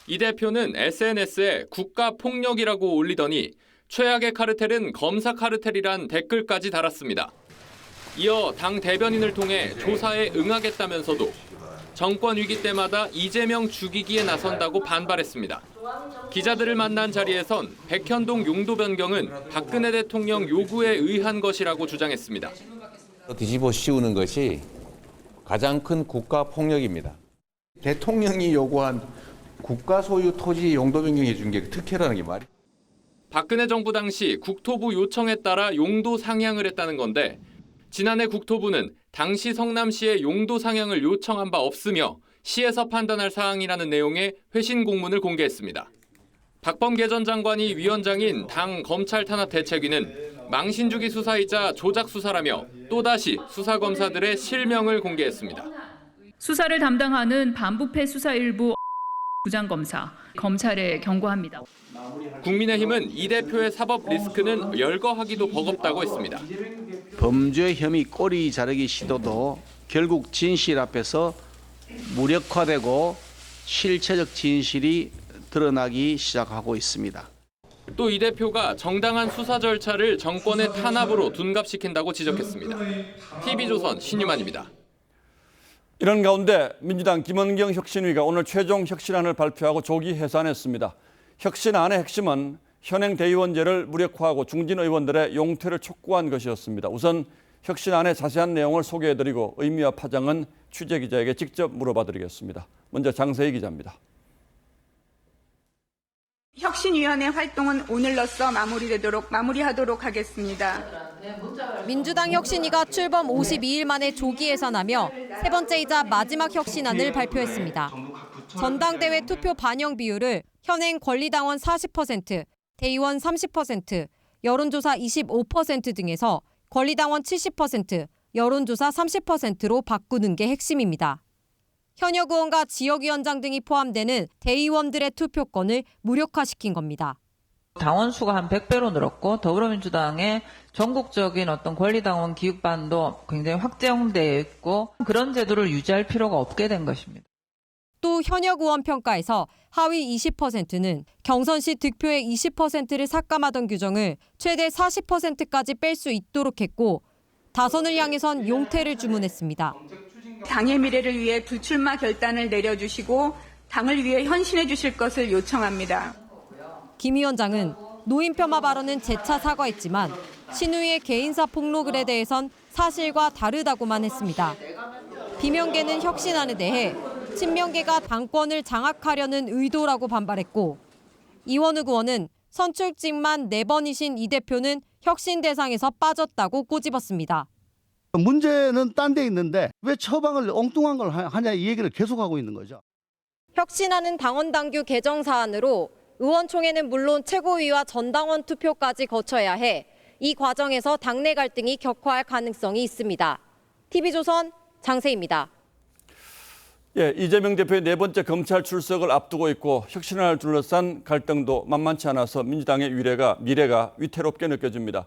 이 대표는 SNS에 국가폭력이라고 올리더니 최악의 카르텔은 검사 카르텔이란 댓글까지 달았습니다. 이어 당 대변인을 통해 조사에 응하겠다면서도 정권 위기 때마다 이재명 죽이기에 나선다고 반발했습니다. 기자들을 만난 자리에선 백현동 용도 변경은 박근혜 대통령 요구에 의한 것이라고 주장했습니다. 뒤집어 씌우는 것이 가장 큰 국가 폭력입니다. 대통령이 요구한 국가 소유 토지 용도 변경해 준 게 특혜라는 게 말이에요. 박근혜 정부 당시 국토부 요청에 따라 용도 상향을 했다는 건데 지난해 국토부는 당시 성남시에 용도 상향을 요청한 바 없으며 시에서 판단할 사항이라는 내용의 회신 공문을 공개했습니다. 박범계 전 장관이 위원장인 당 검찰 탄압 대책위는 망신주기 수사이자 조작 수사라며 또다시 수사검사들의 실명을 공개했습니다. 수사를 담당하는 반부패 수사일부 부장검사, 검찰에 경고합니다. 국민의힘은 이 대표의 사법 리스크는 열거하기도 버겁다고 했습니다. 범죄 혐의 꼬리 자르기 시도도 결국 진실 앞에서 무력화되고 실체적 진실이 드러나기 시작하고 있습니다. 또 이 대표가 정당한 수사 절차를 정권의 탄압으로 둔갑시킨다고 지적했습니다. TV조선 신유만입니다. 이런 가운데 민주당 김원경 혁신위가 오늘 최종 혁신안을 발표하고 조기 해산했습니다. 혁신안의 핵심은 현행 대의원제를 무력화하고 중진 의원들의 용퇴를 촉구한 것이었습니다. 우선 혁신안의 자세한 내용을 소개해드리고 의미와 파장은 취재기자에게 직접 물어봐드리겠습니다. 먼저 장세희 기자입니다. 혁신위원회 활동은 오늘로써 마무리하도록 하겠습니다. 민주당 혁신위가 출범 52일 만에 조기 해산하며 세 번째이자 마지막 혁신안을 발표했습니다. 전당대회 투표 반영 비율을 현행 권리당원 40%, 대의원 30%, 여론조사 25% 등에서 권리당원 70%, 여론조사 30%로 바꾸는 게 핵심입니다. 현역 의원과 지역위원장 등이 포함되는 대의원들의 투표권을 무력화시킨 겁니다. 당원 수가 한 100배로 늘었고 더불어민주당의 전국적인 어떤 권리당원 기획반도 굉장히 확정되어 있고 그런 제도를 유지할 필요가 없게 된 것입니다. 또 현역 의원 평가에서 하위 20%는 경선 시 득표의 20%를 삭감하던 규정을 최대 40%까지 뺄 수 있도록 했고 다선을 향해선 용퇴를 주문했습니다. 당의 미래를 위해 불출마 결단을 내려주시고 당을 위해 헌신해 주실 것을 요청합니다. 김 위원장은 노인 폄하 발언은 재차 사과했지만 신우이의 개인사 폭로글에 대해선 사실과 다르다고만 했습니다. 비명계는 혁신안에 대해 친명계가 당권을 장악하려는 의도라고 반발했고 이원욱 의원은 선출직만 4번이신 이 대표는 혁신 대상에서 빠졌다고 꼬집었습니다. 문제는 딴 데 있는데 왜 처방을 엉뚱한 걸 하냐 이 얘기를 계속하고 있는 거죠. 혁신안은 당원당규 개정 사안으로 의원총회는 물론 최고위와 전당원 투표까지 거쳐야 해 이 과정에서 당내 갈등이 격화할 가능성이 있습니다. TV조선 장세희입니다. 예, 이재명 대표의 네 번째 검찰 출석을 앞두고 있고 혁신안을 둘러싼 갈등도 만만치 않아서 민주당의 미래가 위태롭게 느껴집니다.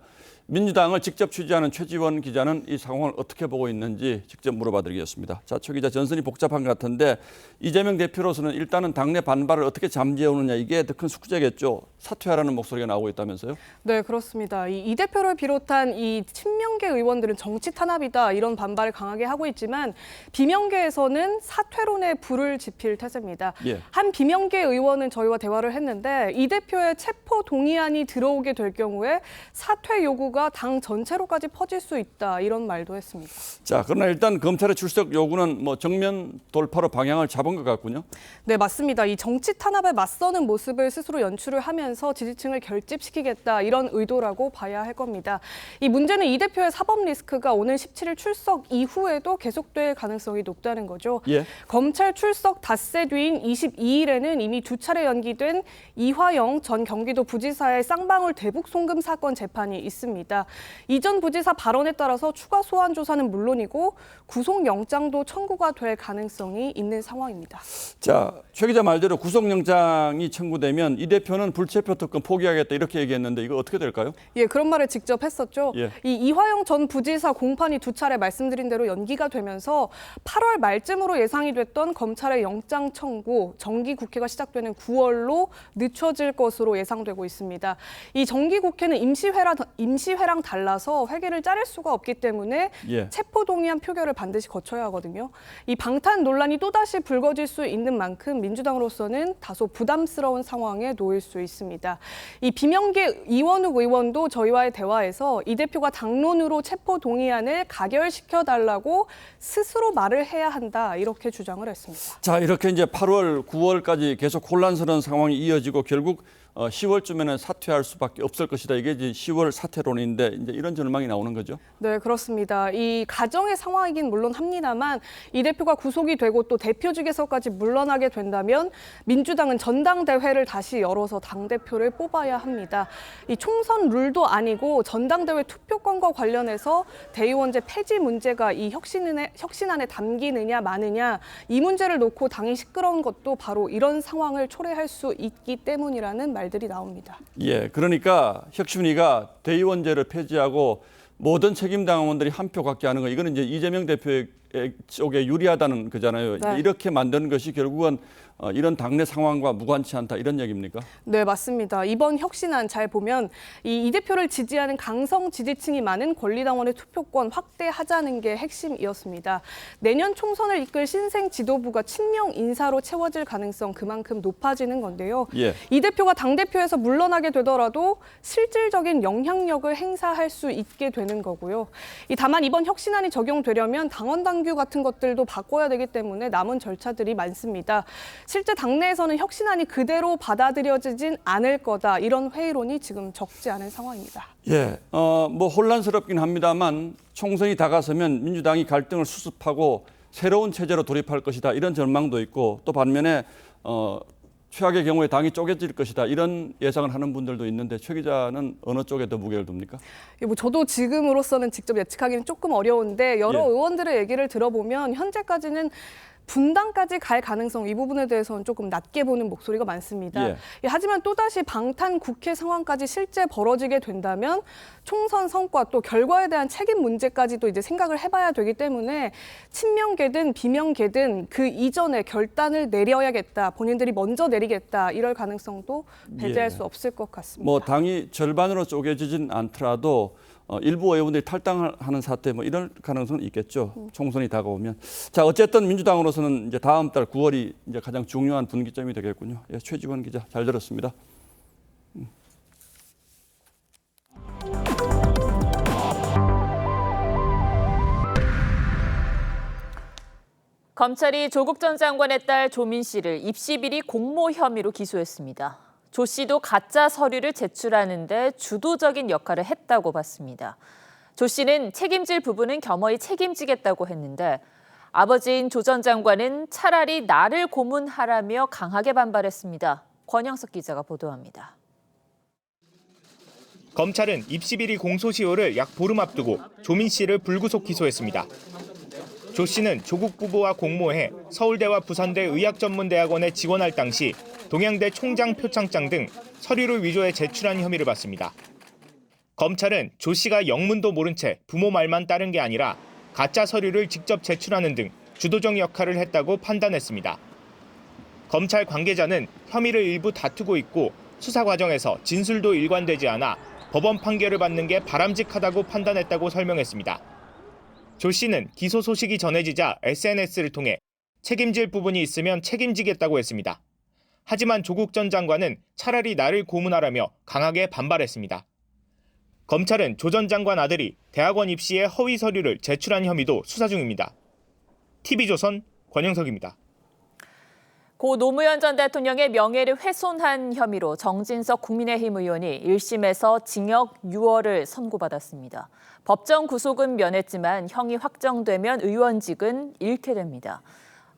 민주당을 직접 취재하는 최지원 기자는 이 상황을 어떻게 보고 있는지 직접 물어봐드리겠습니다. 자, 최 기자, 전선이 복잡한 것 같은데 이재명 대표로서는 일단은 당내 반발을 어떻게 잠재우느냐 이게 더 큰 숙제겠죠. 사퇴하라는 목소리가 나오고 있다면서요? 네, 그렇습니다. 이 대표를 비롯한 이 친명계 의원들은 정치 탄압이다 이런 반발을 강하게 하고 있지만 비명계에서는 사퇴론에 불을 지필 태세입니다. 예. 한 비명계 의원은 저희와 대화를 했는데 이 대표의 체포 동의안이 들어오게 될 경우에 사퇴 요구가 당 전체로까지 퍼질 수 있다 이런 말도 했습니다. 자, 그러나 일단 검찰의 출석 요구는 뭐 정면 돌파로 방향을 잡은 것 같군요. 네, 맞습니다. 이 정치 탄압에 맞서는 모습을 스스로 연출을 하면서 지지층을 결집시키겠다 이런 의도라고 봐야 할 겁니다. 이 문제는 이 대표의 사법 리스크가 오는 17일 출석 이후에도 계속될 가능성이 높다는 거죠. 예. 검찰 출석 닷새 뒤인 22일에는 이미 2차례 연기된 이화영 전 경기도 부지사의 쌍방울 대북 송금 사건 재판이 있습니다. 이전 부지사 발언에 따라서 추가 소환 조사는 물론이고 구속영장도 청구가 될 가능성이 있는 상황입니다. 자, 최 기자 말대로 구속영장이 청구되면 이 대표는 불체포 특권 포기하겠다 이렇게 얘기했는데 이거 어떻게 될까요? 예, 그런 말을 직접 했었죠. 예. 이 이화영 전 부지사 공판이 2차례 말씀드린 대로 연기가 되면서 8월 말쯤으로 예상이 됐던 검찰의 영장 청구, 정기국회가 시작되는 9월로 늦춰질 것으로 예상되고 있습니다. 이 정기국회는 임시회랑 달라서 회기를 자를 수가 없기 때문에 예. 체포동의안 표결을 반드시 거쳐야 하거든요. 이 방탄 논란이 또다시 불거질 수 있는 만큼 민주당으로서는 다소 부담스러운 상황에 놓일 수 있습니다. 이 비명계 이원욱 의원도 저희와의 대화에서 이 대표가 당론으로 체포 동의안을 가결시켜달라고 스스로 말을 해야 한다 이렇게 주장을 했습니다. 자, 이렇게 이제 8월, 9월까지 계속 혼란스러운 상황이 이어지고 결국 10월쯤에는 사퇴할 수밖에 없을 것이다. 이게 이제 10월 사퇴론인데 이제 이런 전망이 나오는 거죠. 네, 그렇습니다. 이 가정의 상황이긴 물론 합니다만 이 대표가 구속이 되고 또 대표직에서까지 물러나게 된다면 민주당은 전당대회를 다시 열어서 당대표를 뽑아야 합니다. 이 총선 룰도 아니고 전당대회 투표권과 관련해서 대의원제 폐지 문제가 이 혁신안에 담기느냐 마느냐 이 문제를 놓고 당이 시끄러운 것도 바로 이런 상황을 초래할 수 있기 때문이라는 말들이 나옵니다. 예, 그러니까 혁신위가 대의원제를 폐지하고 모든 책임 당원들이 한 표 갖게 하는 거 이거는 이제 이재명 대표 쪽에 유리하다는 거잖아요. 네. 이렇게 만드는 것이 결국은 이런 당내 상황과 무관치 않다 이런 얘기입니까? 네, 맞습니다. 이번 혁신안 잘 보면 이 대표를 지지하는 강성 지지층이 많은 권리당원의 투표권 확대하자는 게 핵심이었습니다. 내년 총선을 이끌 신생 지도부가 친명 인사로 채워질 가능성 그만큼 높아지는 건데요. 예. 이 대표가 당대표에서 물러나게 되더라도 실질적인 영향력을 행사할 수 있게 되는 거고요. 다만 이번 혁신안이 적용되려면 당원 당규 같은 것들도 바꿔야 되기 때문에 남은 절차들이 많습니다. 실제 당내에서는 혁신안이 그대로 받아들여지진 않을 거다. 이런 회의론이 지금 적지 않은 상황입니다. 예, 뭐 혼란스럽긴 합니다만 총선이 다가서면 민주당이 갈등을 수습하고 새로운 체제로 돌입할 것이다. 이런 전망도 있고 또 반면에 최악의 경우에 당이 쪼개질 것이다. 이런 예상을 하는 분들도 있는데 최 기자는 어느 쪽에 더 무게를 둡니까? 뭐 저도 지금으로서는 직접 예측하기는 조금 어려운데 여러 예. 의원들의 얘기를 들어보면 현재까지는 분당까지 갈 가능성 이 부분에 대해서는 조금 낮게 보는 목소리가 많습니다. 예. 하지만 또다시 방탄 국회 상황까지 실제 벌어지게 된다면 총선 성과 또 결과에 대한 책임 문제까지도 이제 생각을 해봐야 되기 때문에 친명계든 비명계든 그 이전에 결단을 내려야겠다. 본인들이 먼저 내리겠다. 이럴 가능성도 배제할 예. 수 없을 것 같습니다. 뭐 당이 절반으로 쪼개지진 않더라도 일부 의원들이 탈당하는 사태 뭐 이럴 가능성은 있겠죠. 총선이 다가오면. 자, 어쨌든 민주당으로서는 이제 다음 달 9월이 이제 가장 중요한 분기점이 되겠군요. 예, 최지원 기자 잘 들었습니다. 검찰이 조국 전 장관의 딸 조민 씨를 입시 비리 공모 혐의로 기소했습니다. 조 씨도 가짜 서류를 제출하는 데 주도적인 역할을 했다고 봤습니다. 조 씨는 책임질 부분은 겸허히 책임지겠다고 했는데 아버지인 조 전 장관은 차라리 나를 고문하라며 강하게 반발했습니다. 권영석 기자가 보도합니다. 검찰은 입시비리 공소시효를 약 보름 앞두고 조민 씨를 불구속 기소했습니다. 조 씨는 조국 부부와 공모해 서울대와 부산대 의학전문대학원에 지원할 당시 동양대 총장 표창장 등 서류를 위조해 제출한 혐의를 받습니다. 검찰은 조 씨가 영문도 모른 채 부모 말만 따른 게 아니라 가짜 서류를 직접 제출하는 등 주도적 역할을 했다고 판단했습니다. 검찰 관계자는 혐의를 일부 다투고 있고 수사 과정에서 진술도 일관되지 않아 법원 판결을 받는 게 바람직하다고 판단했다고 설명했습니다. 조 씨는 기소 소식이 전해지자 SNS를 통해 책임질 부분이 있으면 책임지겠다고 했습니다. 하지만 조국 전 장관은 차라리 나를 고문하라며 강하게 반발했습니다. 검찰은 조 전 장관 아들이 대학원 입시에 허위 서류를 제출한 혐의도 수사 중입니다. TV조선 권영석입니다. 고 노무현 전 대통령의 명예를 훼손한 혐의로 정진석 국민의힘 의원이 1심에서 징역 6월을 선고받았습니다. 법정 구속은 면했지만 형이 확정되면 의원직은 잃게 됩니다.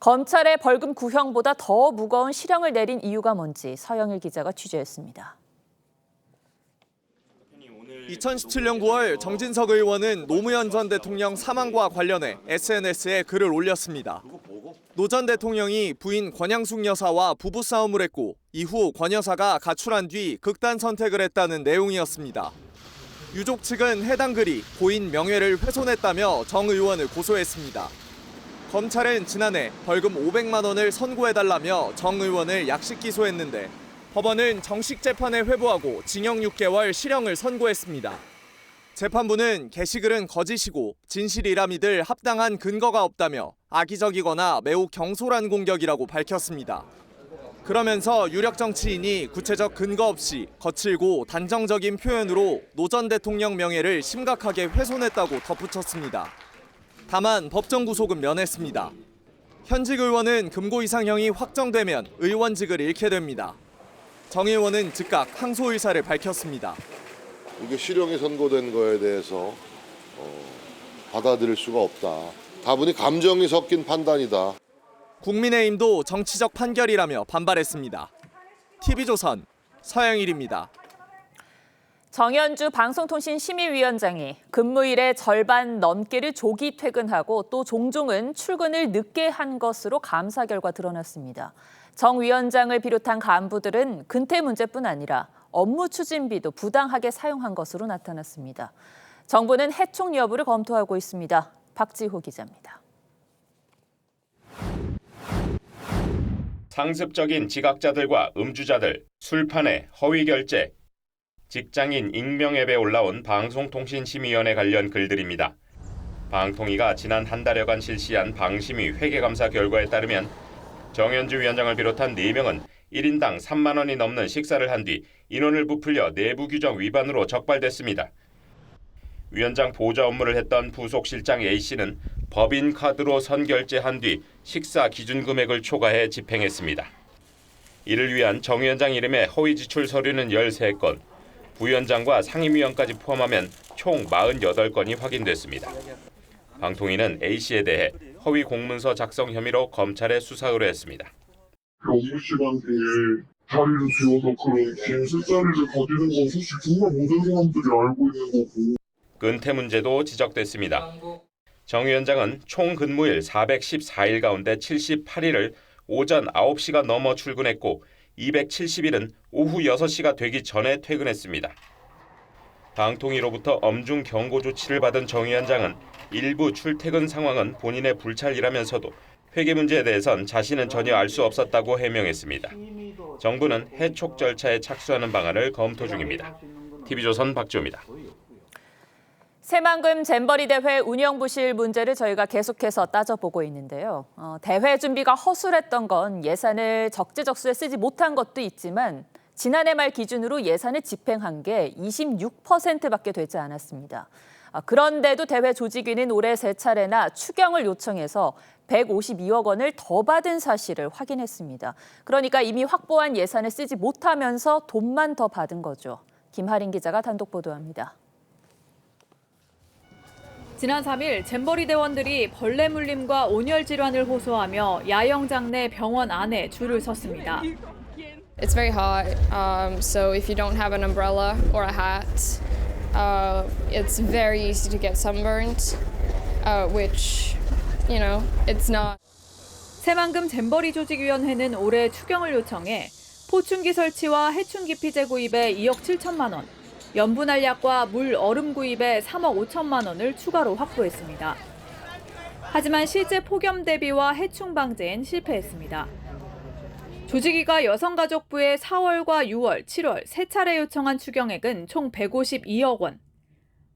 검찰의 벌금 구형보다 더 무거운 실형을 내린 이유가 뭔지 서영일 기자가 취재했습니다. 2017년 9월 정진석 의원은 노무현 전 대통령 사망과 관련해 SNS에 글을 올렸습니다. 노 전 대통령이 부인 권양숙 여사와 부부싸움을 했고 이후 권 여사가 가출한 뒤 극단 선택을 했다는 내용이었습니다. 유족 측은 해당 글이 고인 명예를 훼손했다며 정 의원을 고소했습니다. 검찰은 지난해 벌금 500만 원을 선고해달라며 정 의원을 약식 기소했는데 법원은 정식 재판에 회부하고 징역 6개월 실형을 선고했습니다. 재판부는 게시글은 거짓이고 진실이라 믿을 합당한 근거가 없다며 악의적이거나 매우 경솔한 공격이라고 밝혔습니다. 그러면서 유력 정치인이 구체적 근거 없이 거칠고 단정적인 표현으로 노 전 대통령 명예를 심각하게 훼손했다고 덧붙였습니다. 다만 법정 구속은 면했습니다. 현직 의원은 금고 이상형이 확정되면 의원직을 잃게 됩니다. 정 의원은 즉각 항소 의사를 밝혔습니다. 이게 실형이 선고된 거에 대해서 받아들일 수가 없다. 다분히 감정이 섞인 판단이다. 국민의힘도 정치적 판결이라며 반발했습니다. TV조선 서영일입니다. 정현주 방송통신심의위원장이 근무일의 절반 넘게를 조기 퇴근하고 또 종종은 출근을 늦게 한 것으로 감사 결과 드러났습니다. 정 위원장을 비롯한 간부들은 근태 문제뿐 아니라 업무 추진비도 부당하게 사용한 것으로 나타났습니다. 정부는 해촉 여부를 검토하고 있습니다. 박지호 기자입니다. 상습적인 지각자들과 음주자들, 술판에 허위 결제, 직장인 익명 앱에 올라온 방송통신심의위원회 관련 글들입니다. 방통위가 지난 한 달여간 실시한 방심위 회계감사 결과에 따르면 정현주 위원장을 비롯한 4명은 1인당 3만 원이 넘는 식사를 한 뒤 인원을 부풀려 내부 규정 위반으로 적발됐습니다. 위원장 보좌 업무를 했던 부속실장 A씨는 법인 카드로 선결제한 뒤 식사 기준 금액을 초과해 집행했습니다. 이를 위한 정 위원장 이름의 허위 지출 서류는 13건, 부위원장과 상임위원까지 포함하면 총 48건이 확인됐습니다. 방통위는 A씨에 대해 허위 공문서 작성 혐의로 검찰에 수사 의뢰했습니다. 업무 시간 중에 자리를 비워서 그런 긴 술자리를 가지는 건 사실 정말 모든 사람들이 알고 있는 거고. 근태 문제도 지적됐습니다. 정 위원장은 총 근무일 414일 가운데 78일을 오전 9시가 넘어 출근했고 270일은 오후 6시가 되기 전에 퇴근했습니다. 방통위로부터 엄중 경고 조치를 받은 정 위원장은 일부 출퇴근 상황은 본인의 불찰이라면서도 회계 문제에 대해선 자신은 전혀 알 수 없었다고 해명했습니다. 정부는 해촉 절차에 착수하는 방안을 검토 중입니다. TV조선 박지호입니다. 새만금 잼버리 대회 운영 부실 문제를 저희가 계속해서 따져보고 있는데요. 대회 준비가 허술했던 건 예산을 적재적소에 쓰지 못한 것도 있지만 지난해 말 기준으로 예산을 집행한 게 26%밖에 되지 않았습니다. 그런데도 대회 조직위는 올해 3차례나 추경을 요청해서 152억 원을 더 받은 사실을 확인했습니다. 그러니까 이미 확보한 예산을 쓰지 못하면서 돈만 더 받은 거죠. 김하린 기자가 단독 보도합니다. 지난 3일 잼버리 대원들이 벌레 물림과 온열 질환을 호소하며 야영장 내 병원 안에 줄을 섰습니다. It's very hot, so if you don't have an umbrella or a hat, it's very easy to get sunburned, which, you know, it's not. 새만금 잼버리 조직위원회는 올해 추경을 요청해 포충기 설치와 해충 기피 재구입에 2억 7천만 원, 염분 알약과 물 얼음 구입에 3억 5천만 원을 추가로 확보했습니다. 하지만 실제 폭염 대비와 해충 방제엔 실패했습니다. 조직위가 여성가족부에 4월과 6월, 7월 3차례 요청한 추경액은 총 152억 원.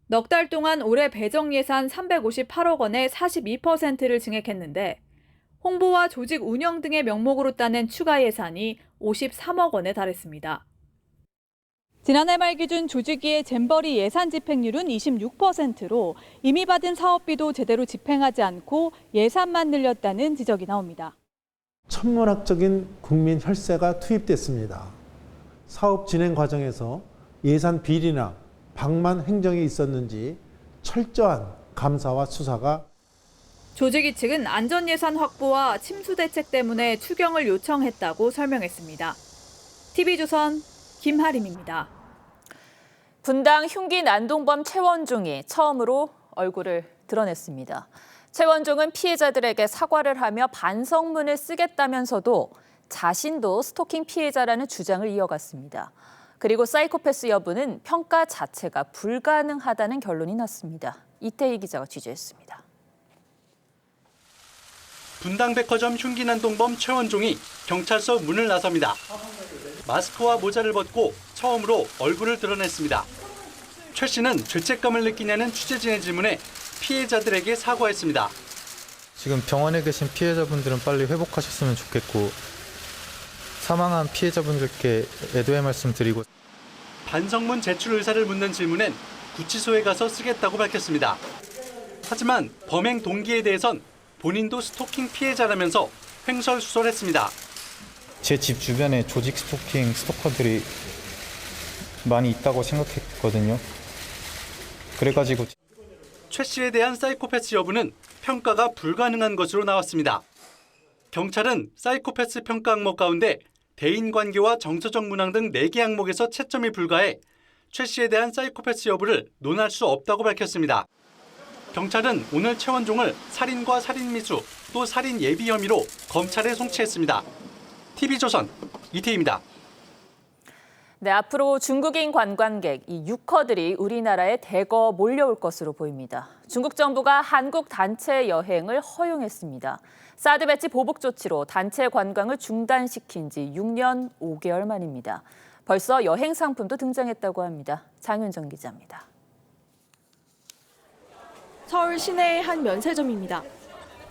넉 달 동안 올해 배정 예산 358억 원의 42%를 증액했는데 홍보와 조직 운영 등의 명목으로 따낸 추가 예산이 53억 원에 달했습니다. 지난해 말 기준 조직위의 잼버리 예산 집행률은 26%로 이미 받은 사업비도 제대로 집행하지 않고 예산만 늘렸다는 지적이 나옵니다. 천문학적인 국민 혈세가 투입됐습니다. 사업 진행 과정에서 예산 비리나 방만 행정이 있었는지 철저한 감사와 수사가. 조직위 측은 안전 예산 확보와 침수 대책 때문에 추경을 요청했다고 설명했습니다. TV조선 김하림입니다. 분당 흉기 난동범 최원종이 처음으로 얼굴을 드러냈습니다. 최원종은 피해자들에게 사과를 하며 반성문을 쓰겠다면서도 자신도 스토킹 피해자라는 주장을 이어갔습니다. 그리고 사이코패스 여부는 평가 자체가 불가능하다는 결론이 났습니다. 이태희 기자가 취재했습니다. 분당백화점 흉기 난동범 최원종이 경찰서 문을 나섭니다. 마스크와 모자를 벗고 처음으로 얼굴을 드러냈습니다. 최 씨는 죄책감을 느끼냐는 취재진의 질문에 피해자들에게 사과했습니다. 지금 병원에 계신 피해자분들은 빨리 회복하셨으면 좋겠고 사망한 피해자분들께 애도의 말씀 드리고 반성문 제출 의사를 묻는 질문엔 구치소에 가서 쓰겠다고 밝혔습니다. 하지만 범행 동기에 대해선 본인도 스토킹 피해자라면서 횡설수설했습니다. 제 집 주변에 조직 스토킹 스토커들이 많이 있다고 생각했거든요. 그래가지고 최 씨에 대한 사이코패스 여부는 평가가 불가능한 것으로 나왔습니다. 경찰은 사이코패스 평가 항목 가운데 대인관계와 정서적 문항 등 4개 항목에서 채점이 불가해 최 씨에 대한 사이코패스 여부를 논할 수 없다고 밝혔습니다. 경찰은 오늘 최원종을 살인과 살인미수 또 살인 예비 혐의로 검찰에 송치했습니다. TV조선 이태희입니다. 네, 앞으로 중국인 관광객, 이 유커들이 우리나라에 대거 몰려올 것으로 보입니다. 중국 정부가 한국 단체 여행을 허용했습니다. 사드 배치 보복 조치로 단체 관광을 중단시킨 지 6년 5개월 만입니다. 벌써 여행 상품도 등장했다고 합니다. 장윤정 기자입니다. 서울 시내의 한 면세점입니다.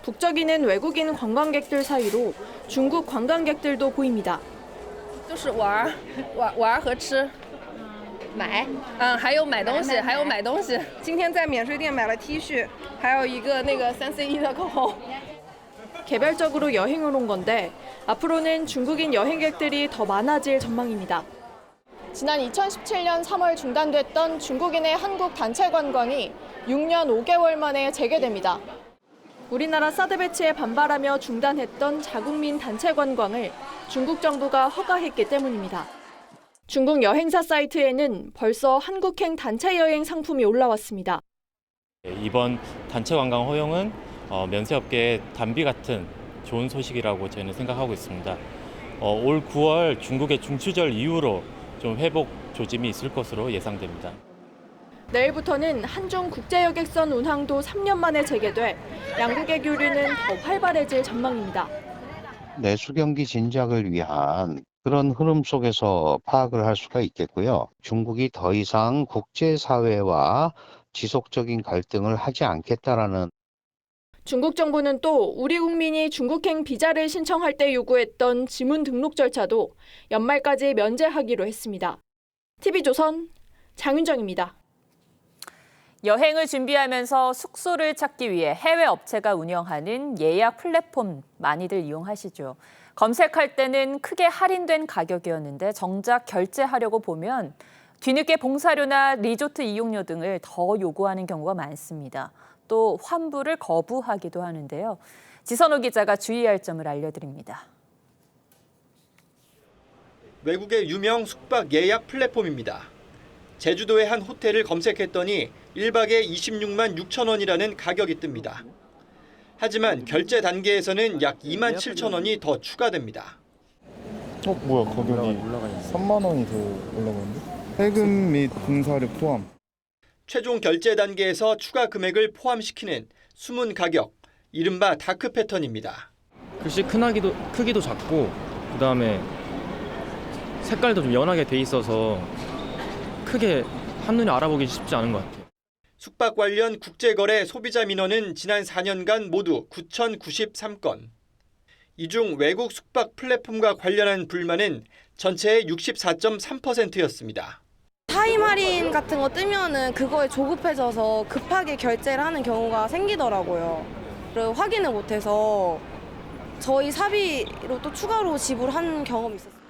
북적이는 외국인 관광객들 사이로 중국 관광객들도 보입니다. 就是玩和吃，还有买东西，今天在免税店买了 T 恤，还有一个那个3C1的口红。 개별적으로 여행을 온 건데 앞으로는 중국인 여행객들이 더 많아질 전망입니다. 지난 2017년 3월 중단됐던 중국인의 한국 단체 관광이 6년 5개월 만에 재개됩니다. 우리나라 사드 배치에 반발하며 중단했던 자국민 단체 관광을 중국 정부가 허가했기 때문입니다. 중국 여행사 사이트에는 벌써 한국행 단체 여행 상품이 올라왔습니다. 이번 단체 관광 허용은 면세업계의 단비 같은 좋은 소식이라고 저는 생각하고 있습니다. 올 9월 중국의 중추절 이후로 좀 회복 조짐이 있을 것으로 예상됩니다. 내일부터는 한중 국제여객선 운항도 3년 만에 재개돼 양국의 교류는 더 활발해질 전망입니다. 내수 경기 진작을 위한 그런 흐름 속에서 파악을 할 수가 있겠고요. 중국이 더 이상 국제사회와 지속적인 갈등을 하지 않겠다라는 중국 정부는 또 우리 국민이 중국행 비자를 신청할 때 요구했던 지문 등록 절차도 연말까지 면제하기로 했습니다. TV조선 장윤정입니다. 여행을 준비하면서 숙소를 찾기 위해 해외 업체가 운영하는 예약 플랫폼 많이들 이용하시죠. 검색할 때는 크게 할인된 가격이었는데 정작 결제하려고 보면 뒤늦게 봉사료나 리조트 이용료 등을 더 요구하는 경우가 많습니다. 또 환불을 거부하기도 하는데요. 지선호 기자가 주의할 점을 알려드립니다. 외국의 유명 숙박 예약 플랫폼입니다. 제주도의 한 호텔을 검색했더니 1박에 26만 6천 원이라는 가격이 뜹니다. 하지만 결제 단계에서는 약 2만 7천 원이 더 추가됩니다. 뭐야, 가격이 3만 원이 더 올라가는데? 세금 및 봉사료 포함. 최종 결제 단계에서 추가 금액을 포함시키는 숨은 가격, 이른바 다크 패턴입니다. 글씨 크기도 작고 그다음에 색깔도 좀 연하게 돼 있어서 크게 한눈에 알아보기 쉽지 않은 것 같아요. 숙박 관련 국제거래 소비자 민원은 지난 4년간 모두 9,093건. 이 중 외국 숙박 플랫폼과 관련한 불만은 전체의 64.3%였습니다. 타임 할인 같은 거 뜨면은 그거에 조급해져서 급하게 결제를 하는 경우가 생기더라고요. 그리고 확인을 못해서 저희 사비로 또 추가로 지불한 경험이 있었어요.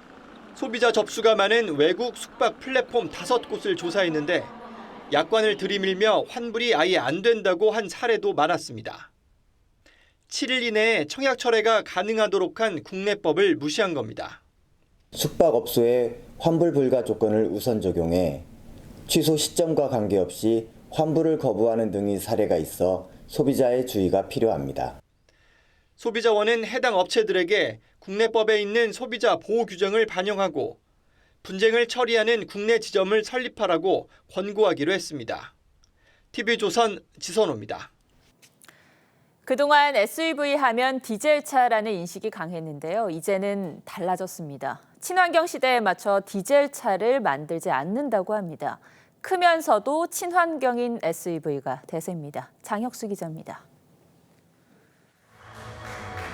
소비자 접수가 많은 외국 숙박 플랫폼 5곳을 조사했는데 약관을 들이밀며 환불이 아예 안 된다고 한 사례도 많았습니다. 7일 이내에 청약 철회가 가능하도록 한 국내법을 무시한 겁니다. 숙박업소의 환불 불가 조건을 우선 적용해 취소 시점과 관계없이 환불을 거부하는 등의 사례가 있어 소비자의 주의가 필요합니다. 소비자원은 해당 업체들에게 국내법에 있는 소비자 보호 규정을 반영하고 분쟁을 처리하는 국내 지점을 설립하라고 권고하기로 했습니다. TV조선 지선호입니다. 그동안 SUV 하면 디젤차라는 인식이 강했는데요. 이제는 달라졌습니다. 친환경 시대에 맞춰 디젤차를 만들지 않는다고 합니다. 크면서도 친환경인 SUV가 대세입니다. 장혁수 기자입니다.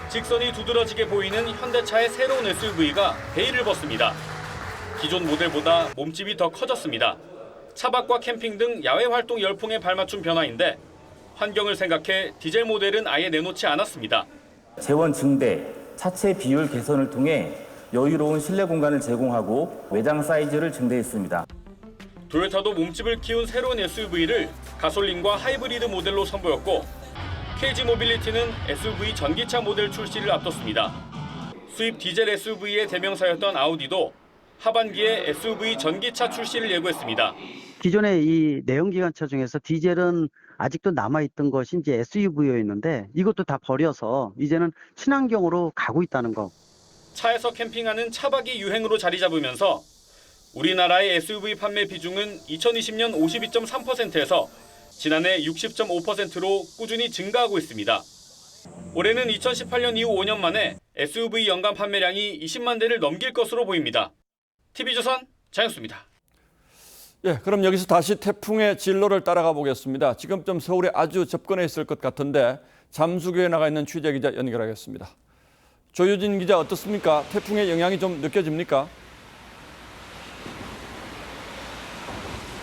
직선이 두드러지게 보이는 현대차의 새로운 SUV가 베일을 벗습니다. 기존 모델보다 몸집이 더 커졌습니다. 차박과 캠핑 등 야외 활동 열풍에 발맞춘 변화인데 환경을 생각해 디젤 모델은 아예 내놓지 않았습니다. 재원 증대, 차체 비율 개선을 통해 여유로운 실내 공간을 제공하고 외장 사이즈를 증대했습니다. 도요타도 몸집을 키운 새로운 SUV를 가솔린과 하이브리드 모델로 선보였고 KG 모빌리티는 SUV 전기차 모델 출시를 앞뒀습니다. 수입 디젤 SUV의 대명사였던 아우디도 하반기에 SUV 전기차 출시를 예고했습니다. 기존의 이 내연기관차 중에서 디젤은 아직도 남아있던 것이 이제 SUV였는데 이것도 다 버려서 이제는 친환경으로 가고 있다는 거. 차에서 캠핑하는 차박이 유행으로 자리 잡으면서 우리나라의 SUV 판매 비중은 2020년 52.3%에서 지난해 60.5%로 꾸준히 증가하고 있습니다. 올해는 2018년 이후 5년 만에 SUV 연간 판매량이 20만 대를 넘길 것으로 보입니다. TV조선 장혁수입니다. 예, 그럼 여기서 다시 태풍의 진로를 따라가 보겠습니다. 지금쯤 서울에 아주 접근해 있을 것 같은데 잠수교에 나가 있는 취재기자 연결하겠습니다. 조유진 기자 어떻습니까? 태풍의 영향이 좀 느껴집니까?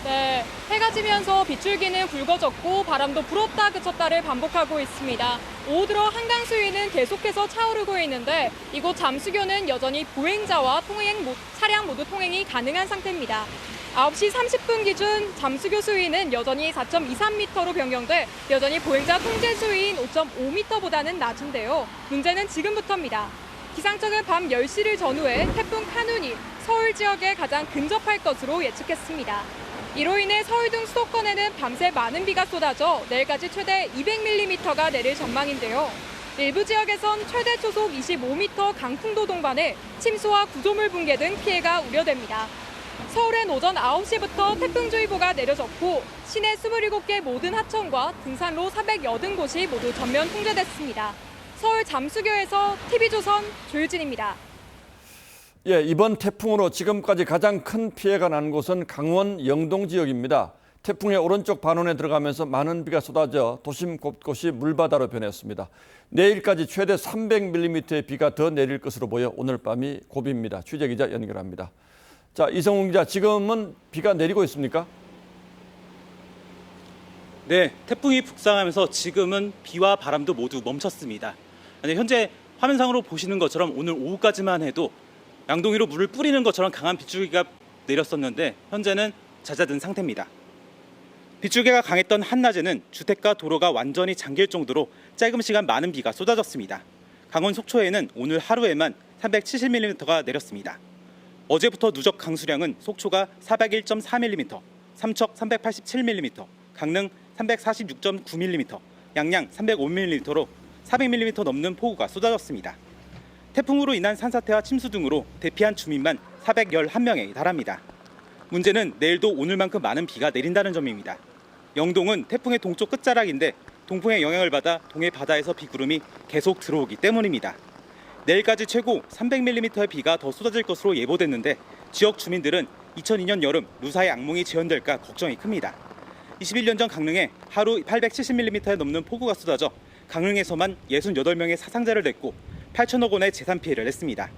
네, 해가 지면서 빗줄기는 굵어졌고 바람도 불었다 그쳤다를 반복하고 있습니다. 오후 들어 한강 수위는 계속해서 차오르고 있는데 이곳 잠수교는 여전히 보행자와 차량 모두 통행이 가능한 상태입니다. 9시 30분 기준 잠수교 수위는 여전히 4.23m로 변경돼 여전히 보행자 통제 수위인 5.5m보다는 낮은데요. 문제는 지금부터입니다. 기상청은 밤 10시를 전후해 태풍 카눈이 서울 지역에 가장 근접할 것으로 예측했습니다. 이로 인해 서울 등 수도권에는 밤새 많은 비가 쏟아져 내일까지 최대 200mm가 내릴 전망인데요. 일부 지역에선 최대 초속 25m 강풍도 동반해 침수와 구조물 붕괴 등 피해가 우려됩니다. 서울엔 오전 9시부터 태풍주의보가 내려졌고 시내 27개 모든 하천과 등산로 480곳이 모두 전면 통제됐습니다. 서울 잠수교에서 TV조선 조유진입니다. 예, 이번 태풍으로 지금까지 가장 큰 피해가 난 곳은 강원 영동 지역입니다. 태풍의 오른쪽 반원에 들어가면서 많은 비가 쏟아져 도심 곳곳이 물바다로 변했습니다. 내일까지 최대 300mm의 비가 더 내릴 것으로 보여 오늘 밤이 고비입니다. 취재기자 연결합니다. 자, 이성훈 기자, 지금은 비가 내리고 있습니까? 네, 태풍이 북상하면서 지금은 비와 바람도 모두 멈췄습니다. 현재 화면상으로 보시는 것처럼 오늘 오후까지만 해도 양동이로 물을 뿌리는 것처럼 강한 빗줄기가 내렸었는데 현재는 잦아든 상태입니다. 빗줄기가 강했던 한낮에는 주택과 도로가 완전히 잠길 정도로 짧은 시간 많은 비가 쏟아졌습니다. 강원 속초에는 오늘 하루에만 370mm가 내렸습니다. 어제부터 누적 강수량은 속초가 401.4mm, 삼척 387mm, 강릉 346.9mm, 양양 305mm로 400mm 넘는 폭우가 쏟아졌습니다. 태풍으로 인한 산사태와 침수 등으로 대피한 주민만 411명에 달합니다. 문제는 내일도 오늘만큼 많은 비가 내린다는 점입니다. 영동은 태풍의 동쪽 끝자락인데 동풍의 영향을 받아 동해 바다에서 비구름이 계속 들어오기 때문입니다. 내일까지 최고 300mm의 비가 더 쏟아질 것으로 예보됐는데 지역 주민들은 2002년 여름 루사의 악몽이 재현될까 걱정이 큽니다. 21년 전 강릉에 하루 870mm에 넘는 폭우가 쏟아져 강릉에서만 68명의 사상자를 냈고 8천억 원의 재산 피해를 냈습니다.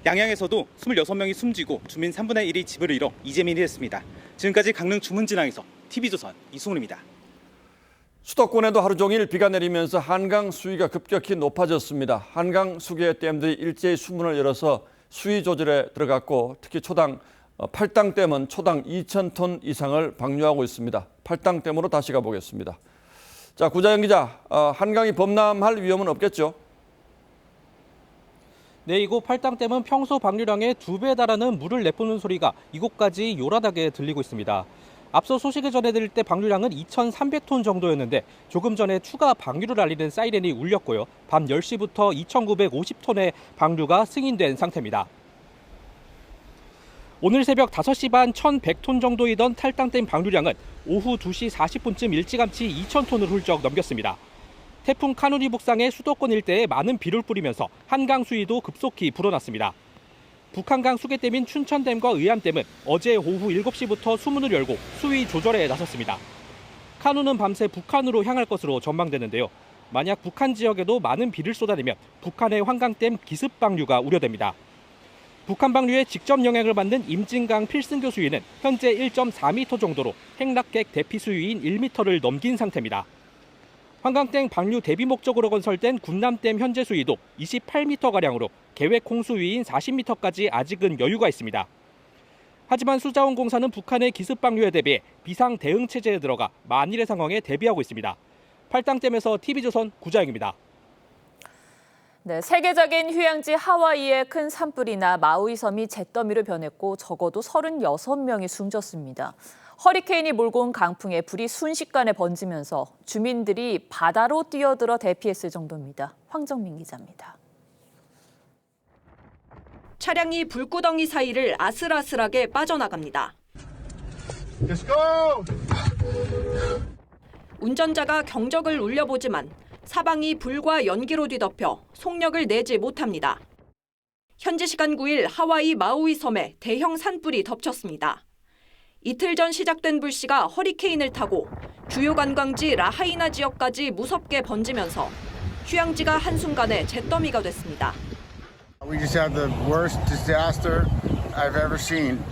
양양에서도 26명이 숨지고 주민 3분의 1이 집을 잃어 이재민이 됐습니다. 지금까지 강릉 주문진항에서 TV조선 이승훈입니다. 수도권에도 하루 종일 비가 내리면서 한강 수위가 급격히 높아졌습니다. 한강 수계 댐들이 일제히 수문을 열어서 수위 조절에 들어갔고 특히 팔당댐은 초당 2,000톤 이상을 방류하고 있습니다. 팔당댐으로 다시 가보겠습니다. 자, 구자영 기자, 한강이 범람할 위험은 없겠죠? 네, 이곳 팔당댐은 평소 방류량의 2배에 달하는 물을 내뿜는 소리가 이곳까지 요란하게 들리고 있습니다. 앞서 소식을 전해드릴 때 방류량은 2,300톤 정도였는데 조금 전에 추가 방류를 알리는 사이렌이 울렸고요. 밤 10시부터 2,950톤의 방류가 승인된 상태입니다. 오늘 새벽 5시 반 1,100톤 정도이던 탈당댐 방류량은 오후 2시 40분쯤 일찌감치 2,000톤을 훌쩍 넘겼습니다. 태풍 카누리 북상의 수도권 일대에 많은 비를 뿌리면서 한강 수위도 급속히 불어났습니다. 북한강 수계댐인 춘천댐과 의암댐은 어제 오후 7시부터 수문을 열고 수위 조절에 나섰습니다. 카누는 밤새 북한으로 향할 것으로 전망되는데요. 만약 북한 지역에도 많은 비를 쏟아내면 북한의 환강댐 기습 방류가 우려됩니다. 북한 방류에 직접 영향을 받는 임진강 필승교 수위는 현재 1.4m 정도로 행락객 대피 수위인 1m를 넘긴 상태입니다. 환강댐 방류 대비 목적으로 건설된 군남댐 현재 수위도 28m가량으로 계획 홍수위인 40m까지 아직은 여유가 있습니다. 하지만 수자원공사는 북한의 기습 방류에 대비해 비상 대응 체제에 들어가 만일의 상황에 대비하고 있습니다. 팔당댐에서 TV조선 구자영입니다. 네, 세계적인 휴양지 하와이의 큰 산불이나 마우이 섬이 잿더미로 변했고 적어도 36명이 숨졌습니다. 허리케인이 몰고 온 강풍에 불이 순식간에 번지면서 주민들이 바다로 뛰어들어 대피했을 정도입니다. 황정민 기자입니다. 차량이 불구덩이 사이를 아슬아슬하게 빠져나갑니다. Let's go! 운전자가 경적을 울려보지만 사방이 불과 연기로 뒤덮여 속력을 내지 못합니다. 현지 시간 9일 하와이 마우이 섬에 대형 산불이 덮쳤습니다. 이틀 전 시작된 불씨가 허리케인을 타고 주요 관광지 라하이나 지역까지 무섭게 번지면서 휴양지가 한순간에 잿더미가 됐습니다. We just had the worst disaster I've ever seen.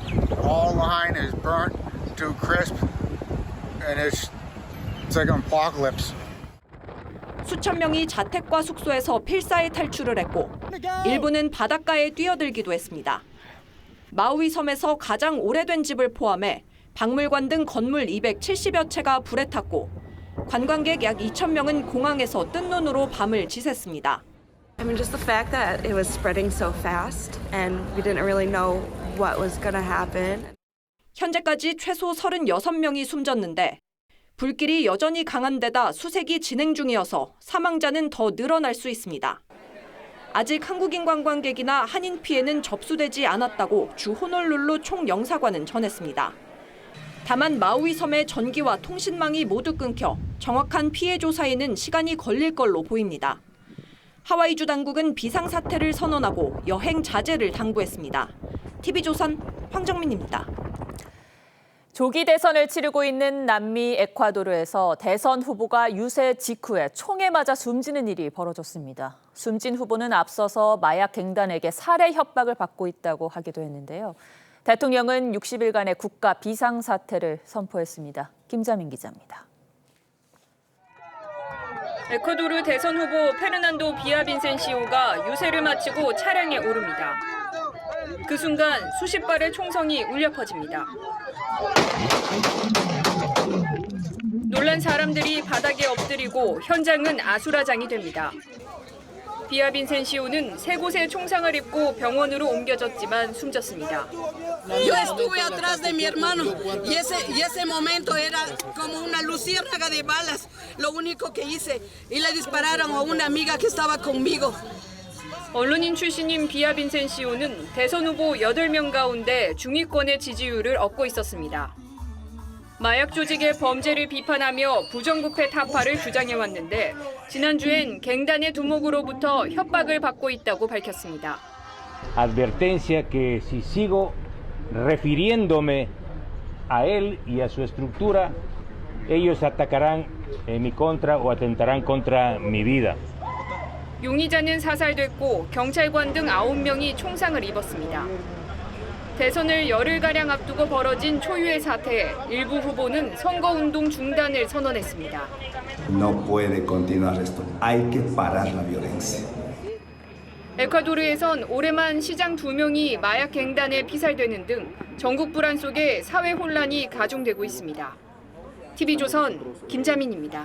All Lahaina is burnt to crisp, and it's like an apocalypse. 수천 명이 자택과 숙소에서 필사에 탈출을 했고 일부는 바닷가에 뛰어들기도 했습니다. 마우이 섬에서 가장 오래된 집을 포함해 박물관 등 건물 270여 채가 불에 탔고 관광객 약 2,000명은 공항에서 뜬 눈으로 밤을 지샜습니다. I mean, just the fact that it was spreading so fast and we didn't really know what was going to happen. 현재까지 최소 36명이 숨졌는데 불길이 여전히 강한 데다 수색이 진행 중이어서 사망자는 더 늘어날 수 있습니다. 아직 한국인 관광객이나 한인 피해는 접수되지 않았다고 주 호놀룰루 총영사관은 전했습니다. 다만 마우이 섬의 전기와 통신망이 모두 끊겨 정확한 피해 조사에는 시간이 걸릴 걸로 보입니다. 하와이주 당국은 비상사태를 선언하고 여행 자제를 당부했습니다. TV조선 황정민입니다. 조기 대선을 치르고 있는 남미 에콰도르에서 대선 후보가 유세 직후에 총에 맞아 숨지는 일이 벌어졌습니다. 숨진 후보는 앞서서 마약 갱단에게 살해 협박을 받고 있다고 하기도 했는데요. 대통령은 60일간의 국가 비상사태를 선포했습니다. 김자민 기자입니다. 에콰도르 대선 후보 페르난도 비아빈센시오가 유세를 마치고 차량에 오릅니다. 그 순간 수십 발의 총성이 울려 퍼집니다. 놀란 사람들이 바닥에 엎드리고 현장은 아수라장이 됩니다. 비아빈센시오는 세 곳의 총상을 입고 병원으로 옮겨졌지만 숨졌습니다. Yo estuve atrás de mi hermano y ese momento era como una luciérnaga de balas. Lo único que hice y le dispararon a una amiga que estaba conmigo. 언론인 출신인 비아빈센시오는 대선 후보 8명 가운데 중위권의 지지율을 얻고 있었습니다. 마약 조직의 범죄를 비판하며 부정부패 타파를 주장해왔는데 지난주엔 갱단의 두목으로부터 협박을 받고 있다고 밝혔습니다. Advertencia que si sigo refiriéndome a él y a su estructura, ellos atacarán en mi contra o atentarán contra mi vida. 용의자는 사살됐고 경찰관 등 9명이 총상을 입었습니다. 대선을 열흘가량 앞두고 벌어진 초유의 사태에 일부 후보는 선거운동 중단을 선언했습니다. No puede continuar esto. Hay que parar la violencia. 에콰도르에선 올해만 시장 2명이 마약 갱단에 피살되는 등 전국 불안 속에 사회 혼란이 가중되고 있습니다. TV조선 김자민입니다.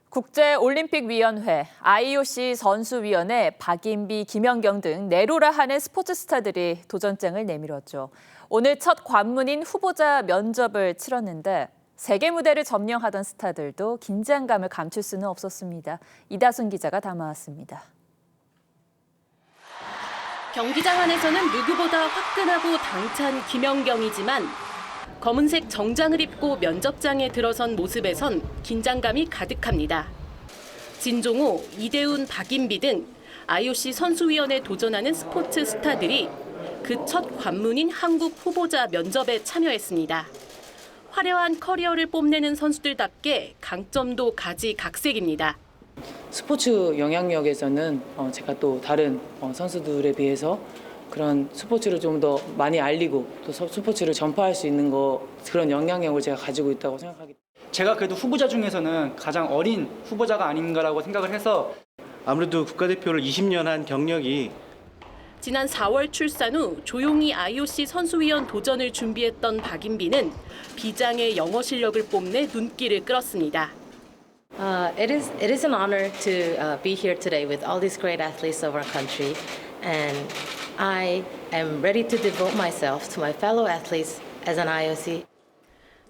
국제올림픽위원회, IOC 선수위원회, 박인비, 김연경 등 내로라 하는 스포츠 스타들이 도전장을 내밀었죠. 오늘 첫 관문인 후보자 면접을 치렀는데 세계 무대를 점령하던 스타들도 긴장감을 감출 수는 없었습니다. 이다순 기자가 담아왔습니다. 경기장 안에서는 누구보다 화끈하고 당찬 김연경이지만 검은색 정장을 입고 면접장에 들어선 모습에선 긴장감이 가득합니다. 진종호, 이대훈, 박인비 등 IOC 선수위원회에 도전하는 스포츠 스타들이 그 첫 관문인 한국 후보자 면접에 참여했습니다. 화려한 커리어를 뽐내는 선수들답게 강점도 가지각색입니다. 스포츠 영향력에서는 제가 또 다른 선수들에 비해서 그런 스포츠를 좀 더 많이 알리고 또 스포츠를 전파할 수 있는 그런 영향력을 제가 가지고 있다고 생각하기 때문에 제가 그래도 후보자 중에서는 가장 어린 후보자가 아닌가라고 생각을 해서 아무래도 국가대표를 20년 한 경력이 지난 4월 출산 후 조용히 IOC 선수위원 도전을 준비했던 박인비는 비장의 영어 실력을 뽐내 눈길을 끌었습니다. It is an honor to be here today with all these great athletes of our country, and I am ready to devote myself to my fellow athletes as an IOC.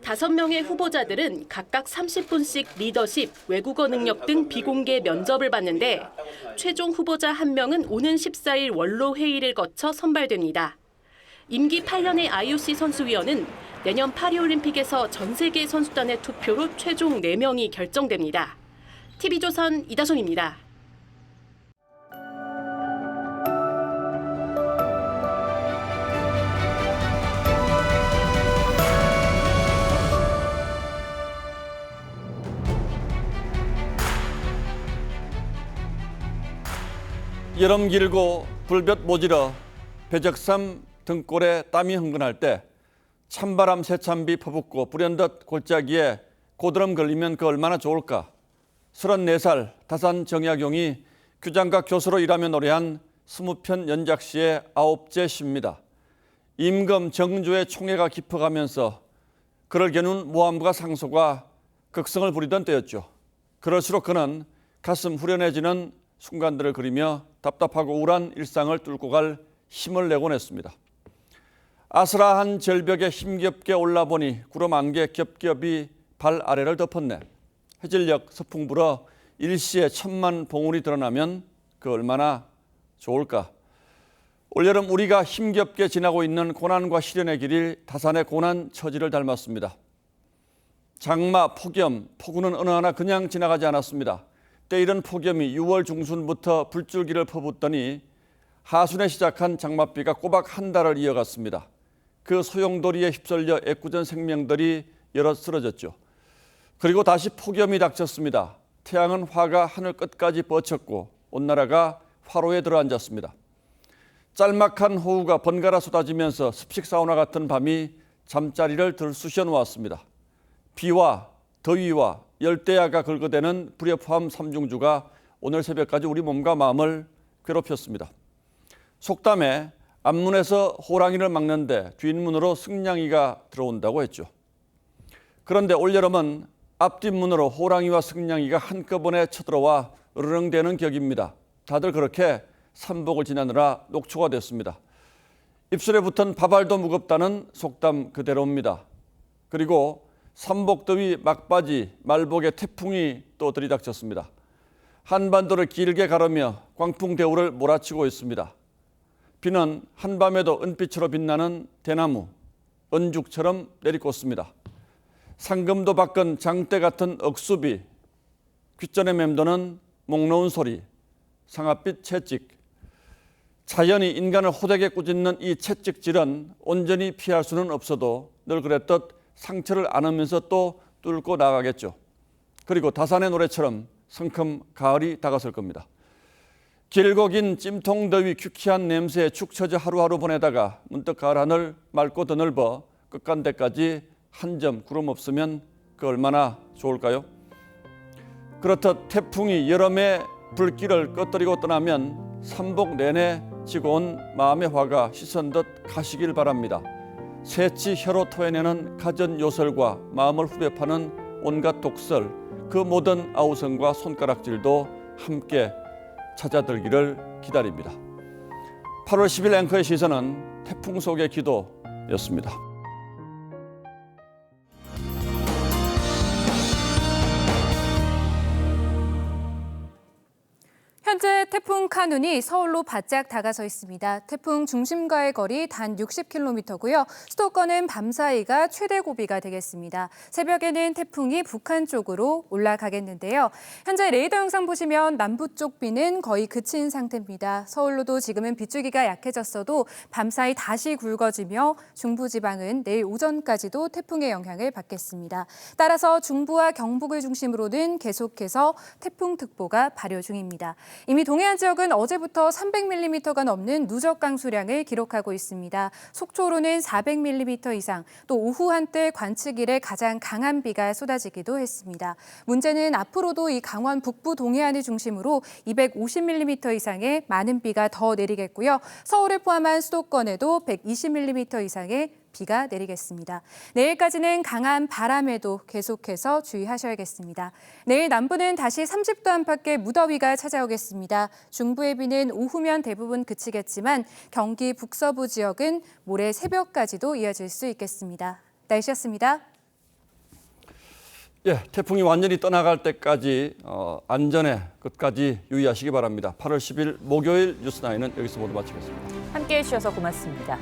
5명의 후보자들은 각각 30분씩 리더십, 외국어 능력 등 비공개 면접을 받는데 최종 후보자 1명은 오는 14일 원로 회의를 거쳐 선발됩니다. 임기 8년의 IOC 선수위원은 내년 파리올림픽에서 전 세계 선수단의 투표로 최종 4명이 결정됩니다. TV조선 이다솜입니다. 여름 길고 불볕 모지러 배적삼 등골에 땀이 흥건할 때 찬바람 새찬비 퍼붓고 불현듯 골짜기에 고드름 걸리면 그 얼마나 좋을까. 34살 다산 정약용이 규장과 교수로 일하며 노래한 20편 연작시의 9째 시입니다. 임금 정조의 총애가 깊어가면서 그를 겨눈 모함과 상소가 극성을 부리던 때였죠. 그럴수록 그는 가슴 후련해지는 순간들을 그리며 답답하고 우울한 일상을 뚫고 갈 힘을 내곤 했습니다. 아스라한 절벽에 힘겹게 올라보니 구름 안개 겹겹이 발 아래를 덮었네. 해질녘 서풍 불어 일시에 천만 봉우리 드러나면 그 얼마나 좋을까. 올여름 우리가 힘겹게 지나고 있는 고난과 시련의 길이 다산의 고난 처지를 닮았습니다. 장마, 폭염, 폭우는 어느 하나 그냥 지나가지 않았습니다. 때이른 폭염이 6월 중순부터 불줄기를 퍼붓더니 하순에 시작한 장맛비가 꼬박 한 달을 이어갔습니다. 그 소용돌이에 휩쓸려 애꿎은 생명들이 여럿 쓰러졌죠. 그리고 다시 폭염이 닥쳤습니다. 태양은 화가 하늘 끝까지 뻗쳤고 온 나라가 화로에 들어앉았습니다. 짤막한 호우가 번갈아 쏟아지면서 습식 사우나 같은 밤이 잠자리를 들쑤셔 놓았습니다. 비와 더위와 열대야가 긁어대는 불협화음 삼중주가 오늘 새벽까지 우리 몸과 마음을 괴롭혔습니다. 속담에 앞문에서 호랑이를 막는데 뒷문으로 승냥이가 들어온다고 했죠. 그런데 올여름은 앞뒷문으로 호랑이와 승냥이가 한꺼번에 쳐들어와 으르렁대는 격입니다. 다들 그렇게 삼복을 지나느라 녹초가 됐습니다. 입술에 붙은 밥알도 무겁다는 속담 그대로입니다. 그리고 삼복더위 막바지 말복에 태풍이 또 들이닥쳤습니다. 한반도를 길게 가르며 광풍대우를 몰아치고 있습니다. 비는 한밤에도 은빛으로 빛나는 대나무, 은죽처럼 내리꽂습니다. 상금도 바꾼 장대 같은 억수비, 귓전에 맴도는 목놓은 소리, 상아빛 채찍. 자연이 인간을 호되게 꾸짖는 이 채찍질은 온전히 피할 수는 없어도 늘 그랬듯 상처를 안으면서 또 뚫고 나가겠죠. 그리고 다산의 노래처럼 성큼 가을이 다가설 겁니다. 길고 긴 찜통더위 큐키한 냄새에 축 처져 하루하루 보내다가 문득 가을 하늘 맑고 드넓어 끝간대까지 한 점 구름 없으면 그 얼마나 좋을까요? 그렇듯 태풍이 여름의 불길을 꺼뜨리고 떠나면 삼복 내내 지고 온 마음의 화가 시선 듯 가시길 바랍니다. 새치 혀로 토해내는 가전 요설과 마음을 후벼 파는 온갖 독설, 그 모든 아우성과 손가락질도 함께 찾아들기를 기다립니다. 8월 10일 앵커의 시선은 태풍 속의 기도였습니다. 현재 태풍 카눈이 서울로 바짝 다가서 있습니다. 태풍 중심과의 거리 단 60km고요. 수도권은 밤사이가 최대 고비가 되겠습니다. 새벽에는 태풍이 북한 쪽으로 올라가겠는데요. 현재 레이더 영상 보시면 남부 쪽 비는 거의 그친 상태입니다. 서울로도 지금은 빗줄기가 약해졌어도 밤사이 다시 굵어지며 중부지방은 내일 오전까지도 태풍의 영향을 받겠습니다. 따라서 중부와 경북을 중심으로는 계속해서 태풍특보가 발효 중입니다. 이미 동해안 지역은 어제부터 300mm가 넘는 누적 강수량을 기록하고 있습니다. 속초로는 400mm 이상, 또 오후 한때 관측 이래 가장 강한 비가 쏟아지기도 했습니다. 문제는 앞으로도 이 강원 북부 동해안을 중심으로 250mm 이상의 많은 비가 더 내리겠고요. 서울을 포함한 수도권에도 120mm 이상의 비가 내리겠습니다. 내일까지는 강한 바람에도 계속해서 주의하셔야겠습니다. 내일 남부는 다시 30도 안팎의 무더위가 찾아오겠습니다. 중부의 비는 오후면 대부분 그치겠지만 경기 북서부 지역은 모레 새벽까지도 이어질 수 있겠습니다. 날씨였습니다. 예, 태풍이 완전히 떠나갈 때까지 안전에 끝까지 유의하시기 바랍니다. 8월 10일 목요일 뉴스9는 여기서 모두 마치겠습니다. 함께해 주셔서 고맙습니다.